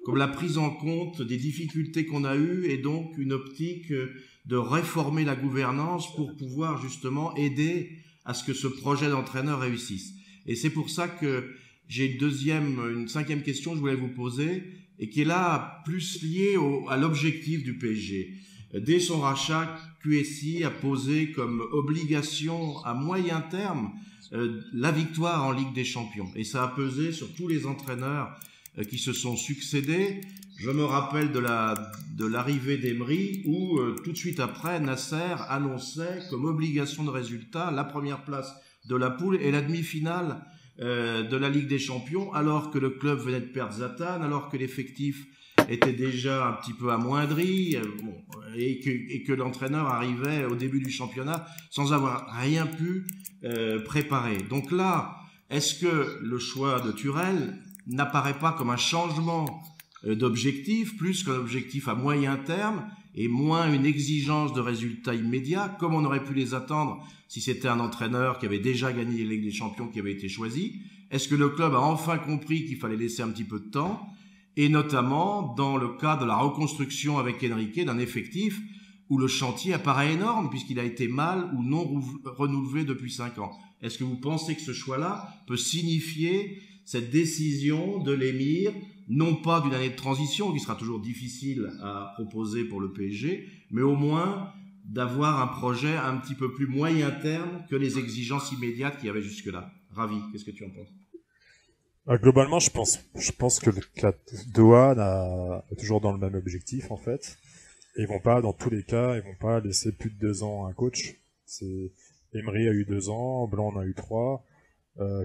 comme la prise en compte des difficultés qu'on a eues, et donc une optique de réformer la gouvernance pour pouvoir justement aider à ce que ce projet d'entraîneur réussisse. Et c'est pour ça que j'ai une 5e question que je voulais vous poser, et qui est là plus liée à l'objectif du PSG. Dès son rachat, QSI a posé comme obligation à moyen terme la victoire en Ligue des Champions. Et ça a pesé sur tous les entraîneurs qui se sont succédés. Je me rappelle de l'arrivée d'Emery, où tout de suite après, Nasser annonçait comme obligation de résultat la première place de la poule et la demi-finale de la Ligue des Champions, alors que le club venait de perdre Zlatan, alors que l'effectif était déjà un petit peu amoindri, et que l'entraîneur arrivait au début du championnat sans avoir rien pu préparer. Donc là, est-ce que le choix de Tuchel n'apparaît pas comme un changement d'objectif, plus qu'un objectif à moyen terme, et moins une exigence de résultats immédiats, comme on aurait pu les attendre si c'était un entraîneur qui avait déjà gagné les Ligues des Champions qui avait été choisi? Est-ce que le club a enfin compris qu'il fallait laisser un petit peu de temps, et notamment dans le cas de la reconstruction avec Enrique d'un effectif où le chantier apparaît énorme puisqu'il a été mal ou non renouvelé depuis 5 ans? Est-ce que vous pensez que ce choix-là peut signifier cette décision de l'émir, non pas d'une année de transition qui sera toujours difficile à proposer pour le PSG, mais au moins d'avoir un projet un petit peu plus moyen terme que les exigences immédiates qu'il y avait jusque-là? Ravi, qu'est-ce que tu en penses? Globalement, je pense que la Doha est toujours dans le même objectif en fait. Et ils vont pas, dans tous les cas, ils vont pas laisser plus de 2 ans à un coach. Emery a eu 2 ans, Blanc en a eu 3,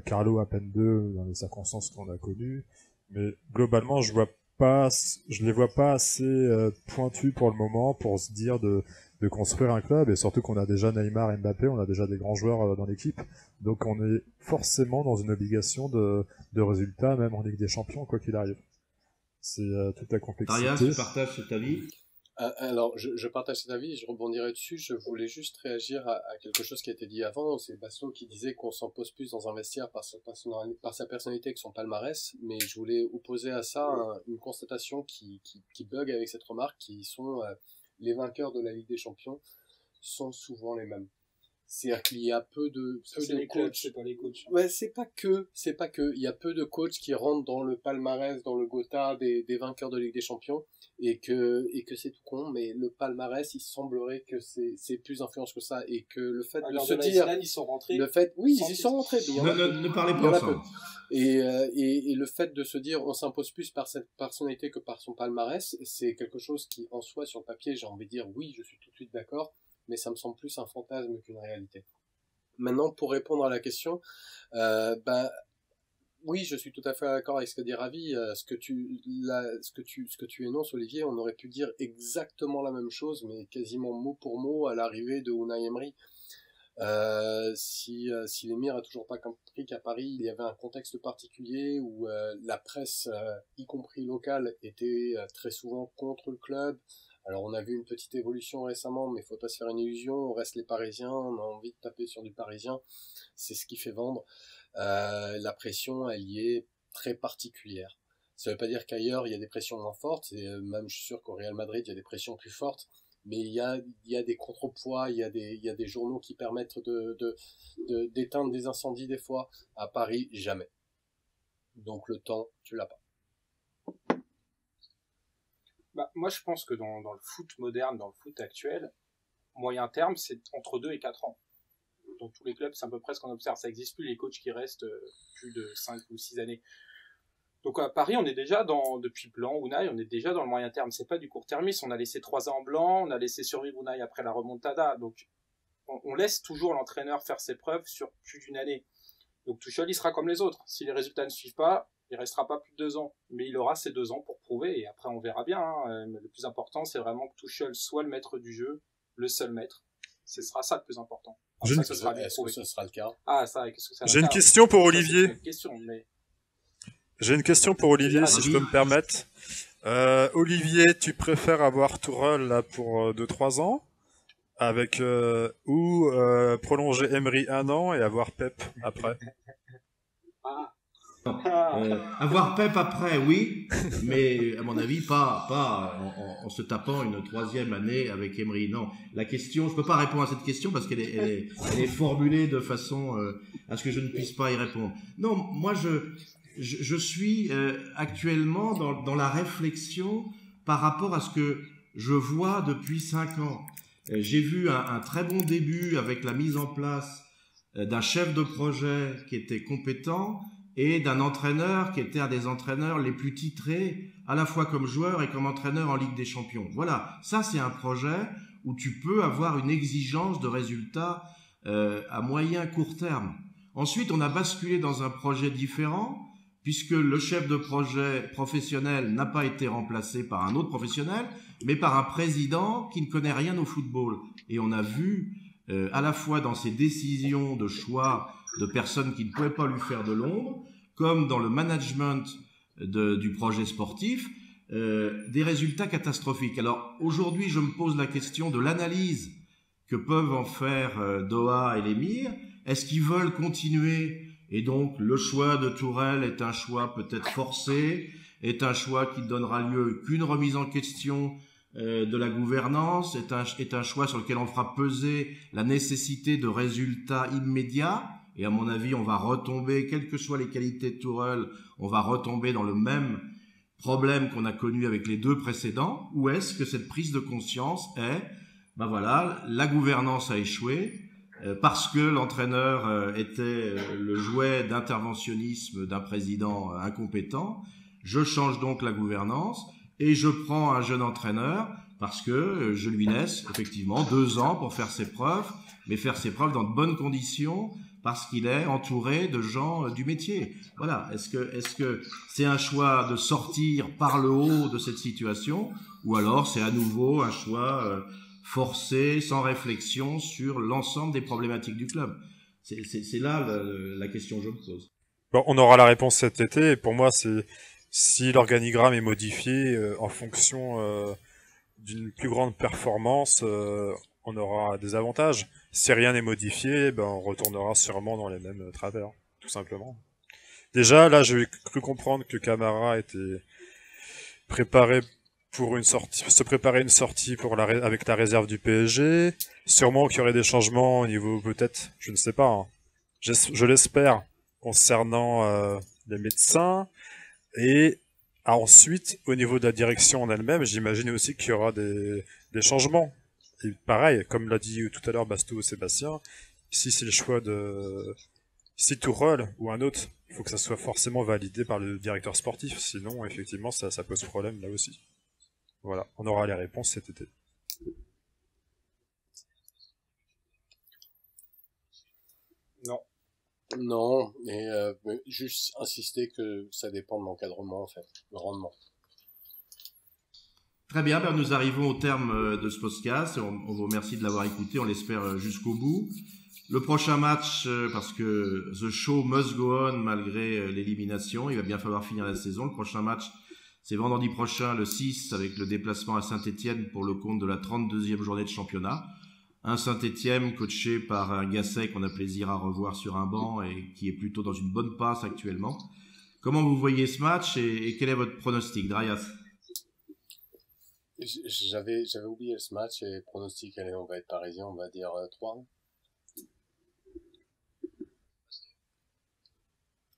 Carlo à peine 2 dans les circonstances qu'on a connues. Mais globalement, je les vois pas assez pointus pour le moment pour se dire de construire un club, et surtout qu'on a déjà Neymar et Mbappé, on a déjà des grands joueurs dans l'équipe, donc on est forcément dans une obligation de résultat, même en Ligue des Champions, quoi qu'il arrive. C'est toute la complexité. Arias, tu partages cet avis? Alors, je partage cet avis, je rebondirai dessus. Je voulais juste réagir à quelque chose qui a été dit avant. C'est Basto qui disait qu'on s'en pose plus dans un vestiaire par sa personnalité que son palmarès, mais je voulais opposer à ça une constatation qui bug avec cette remarque, qui sont les vainqueurs de la Ligue des Champions sont souvent les mêmes. C'est-à-dire qu'il y a peu de coachs, c'est pas les coachs. Ouais, c'est pas que. Il y a peu de coachs qui rentrent dans le palmarès, dans le Gotha des vainqueurs de Ligue des Champions, et que c'est tout con, mais le palmarès, il semblerait que c'est plus influence que ça, et que le fait de se dire. Ils sont rentrés. Oui, ils y sont rentrés. Ne parlez pas ensemble. Et le fait de se dire, on s'impose plus par cette personnalité que par son palmarès, c'est quelque chose qui, en soi, sur le papier, j'ai envie de dire, oui, je suis tout de suite d'accord, mais ça me semble plus un fantasme qu'une réalité. Maintenant, pour répondre à la question, oui, je suis tout à fait d'accord avec ce que dit Ravi. Ce que tu énonces, Olivier, on aurait pu dire exactement la même chose, mais quasiment mot pour mot à l'arrivée de Unai Emery. Si l'émir a toujours pas compris qu'à Paris il y avait un contexte particulier où la presse, y compris locale, était très souvent contre le club. Alors on a vu une petite évolution récemment, mais faut pas se faire une illusion, on reste les Parisiens, on a envie de taper sur du Parisien, c'est ce qui fait vendre. La pression, elle y est très particulière. Ça veut pas dire qu'ailleurs il y a des pressions moins fortes, et même je suis sûr qu'au Real Madrid il y a des pressions plus fortes, mais il y a des contrepoids, il y a des journaux qui permettent d'éteindre des incendies des fois. À Paris, jamais. Donc le temps, tu l'as pas. Moi, je pense que dans le foot moderne, dans le foot actuel, moyen terme, c'est entre 2 et 4 ans. Dans tous les clubs, c'est à peu près ce qu'on observe. Ça n'existe plus, les coachs qui restent plus de 5 ou 6 années. Donc à Paris, on est déjà depuis Blanc, Unai, on est déjà dans le moyen terme. C'est pas du court-termisme. On a laissé 3 ans en Blanc, on a laissé survivre Unai après la remontada. Donc on laisse toujours l'entraîneur faire ses preuves sur plus d'une année. Donc Tuchel, il sera comme les autres. Si les résultats ne suivent pas, il restera pas plus de 2 ans. Mais il aura ces 2 ans pour prouver, et après on verra bien. Le plus important, c'est vraiment que Tuchel soit le maître du jeu, le seul maître. Ce sera ça le plus important. Est-ce que ce sera le cas? Ah, ça, qu'est-ce que ça? J'ai une question pour Olivier. J'ai une question pour Olivier, si je peux me permettre. Olivier, tu préfères avoir Tourelle là pour 2-3 ans ou prolonger Emery 1 an et avoir Pep après? Avoir Pep après, oui, mais à mon avis, pas en se tapant une 3e année avec Emery. Non, la question, je peux pas répondre à cette question parce qu'elle est formulée de façon à ce que je ne puisse pas y répondre. Non, moi je suis actuellement dans la réflexion par rapport à ce que je vois depuis 5 ans. J'ai vu un très bon début avec la mise en place d'un chef de projet qui était compétent et d'un entraîneur qui était un des entraîneurs les plus titrés, à la fois comme joueur et comme entraîneur en Ligue des Champions. Voilà, ça c'est un projet où tu peux avoir une exigence de résultats à moyen court terme. Ensuite, on a basculé dans un projet différent, puisque le chef de projet professionnel n'a pas été remplacé par un autre professionnel, mais par un président qui ne connaît rien au football. Et on a vu, à la fois dans ses décisions de choix de personnes qui ne pouvaient pas lui faire de l'ombre, comme dans le management du projet sportif, des résultats catastrophiques. Alors aujourd'hui, je me pose la question de l'analyse que peuvent en faire Doha et l'émir. Est-ce qu'ils veulent continuer? Et donc le choix de Tourelle est un choix peut-être forcé, est un choix qui ne donnera lieu qu'une remise en question de la gouvernance, est un choix sur lequel on fera peser la nécessité de résultats immédiats. Et à mon avis, on va retomber, quelles que soient les qualités de Tourelle, on va retomber dans le même problème qu'on a connu avec les 2 précédents. Ou est-ce que cette prise de conscience est, voilà, la gouvernance a échoué parce que l'entraîneur était le jouet d'interventionnisme d'un président incompétent. Je change donc la gouvernance et je prends un jeune entraîneur parce que je lui laisse effectivement 2 ans pour faire ses preuves, mais faire ses preuves dans de bonnes conditions, parce qu'il est entouré de gens du métier. Voilà. Est-ce que c'est un choix de sortir par le haut de cette situation, ou alors c'est à nouveau un choix forcé, sans réflexion sur l'ensemble des problématiques du club? C'est là la question que je me pose. Bon, on aura la réponse cet été, et pour moi, c'est si l'organigramme est modifié en fonction d'une plus grande performance, on aura des avantages. Si rien n'est modifié, on retournera sûrement dans les mêmes travers, tout simplement. Déjà, là, j'ai cru comprendre que Camara était préparé pour une sortie, se préparer une sortie pour avec la réserve du PSG. Sûrement qu'il y aurait des changements au niveau, peut-être, je ne sais pas, hein. Je l'espère, concernant les médecins. Et ensuite, au niveau de la direction en elle-même, j'imagine aussi qu'il y aura des changements. Et pareil, comme l'a dit tout à l'heure Basto ou Sébastien, si c'est le choix de... Si Tourelle ou un autre, il faut que ça soit forcément validé par le directeur sportif, sinon effectivement ça pose problème là aussi. Voilà, on aura les réponses cet été. Non. Non, mais juste insister que ça dépend de l'encadrement en fait, grandement. Très bien, ben nous arrivons au terme de ce podcast. On vous remercie de l'avoir écouté, on l'espère jusqu'au bout. Le prochain match, parce que the show must go on malgré l'élimination, il va bien falloir finir la saison. Le prochain match, c'est vendredi prochain, le 6, avec le déplacement à Saint-Étienne pour le compte de la 32e journée de championnat. Un Saint-Étienne coaché par un Gasset qu'on a plaisir à revoir sur un banc et qui est plutôt dans une bonne passe actuellement. Comment vous voyez ce match et quel est votre pronostic, Drayas? J'avais oublié ce match et pronostic, allez, on va être parisien, on va dire 3.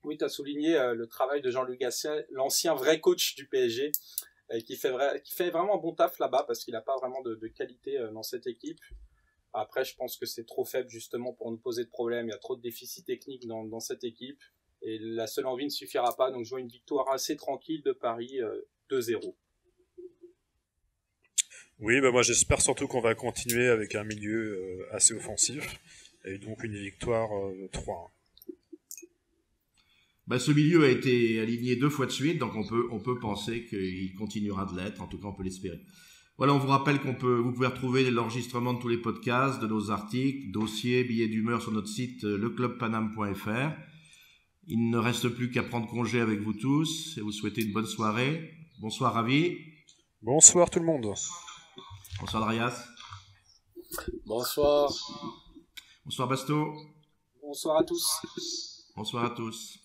Oui, tu as souligné le travail de Jean-Luc Gasset, l'ancien vrai coach du PSG, qui fait vraiment un bon taf là-bas parce qu'il n'a pas vraiment de qualité dans cette équipe. Après, je pense que c'est trop faible justement pour nous poser de problème. Il y a trop de déficits techniques dans cette équipe et la seule envie ne suffira pas. Donc, je vois une victoire assez tranquille de Paris, 2-0. Oui, bah moi j'espère surtout qu'on va continuer avec un milieu assez offensif et donc une victoire 3-1. Bah, ce milieu a été aligné 2 fois de suite, donc on peut penser qu'il continuera de l'être. En tout cas, on peut l'espérer. Voilà, on vous rappelle vous pouvez retrouver l'enregistrement de tous les podcasts, de nos articles, dossiers, billets d'humeur sur notre site leclubpaname.fr. Il ne reste plus qu'à prendre congé avec vous tous et vous souhaiter une bonne soirée. Bonsoir Ravi. Bonsoir tout le monde. Bonsoir Darias. Bonsoir. Bonsoir Basto. Bonsoir à tous. Bonsoir à tous.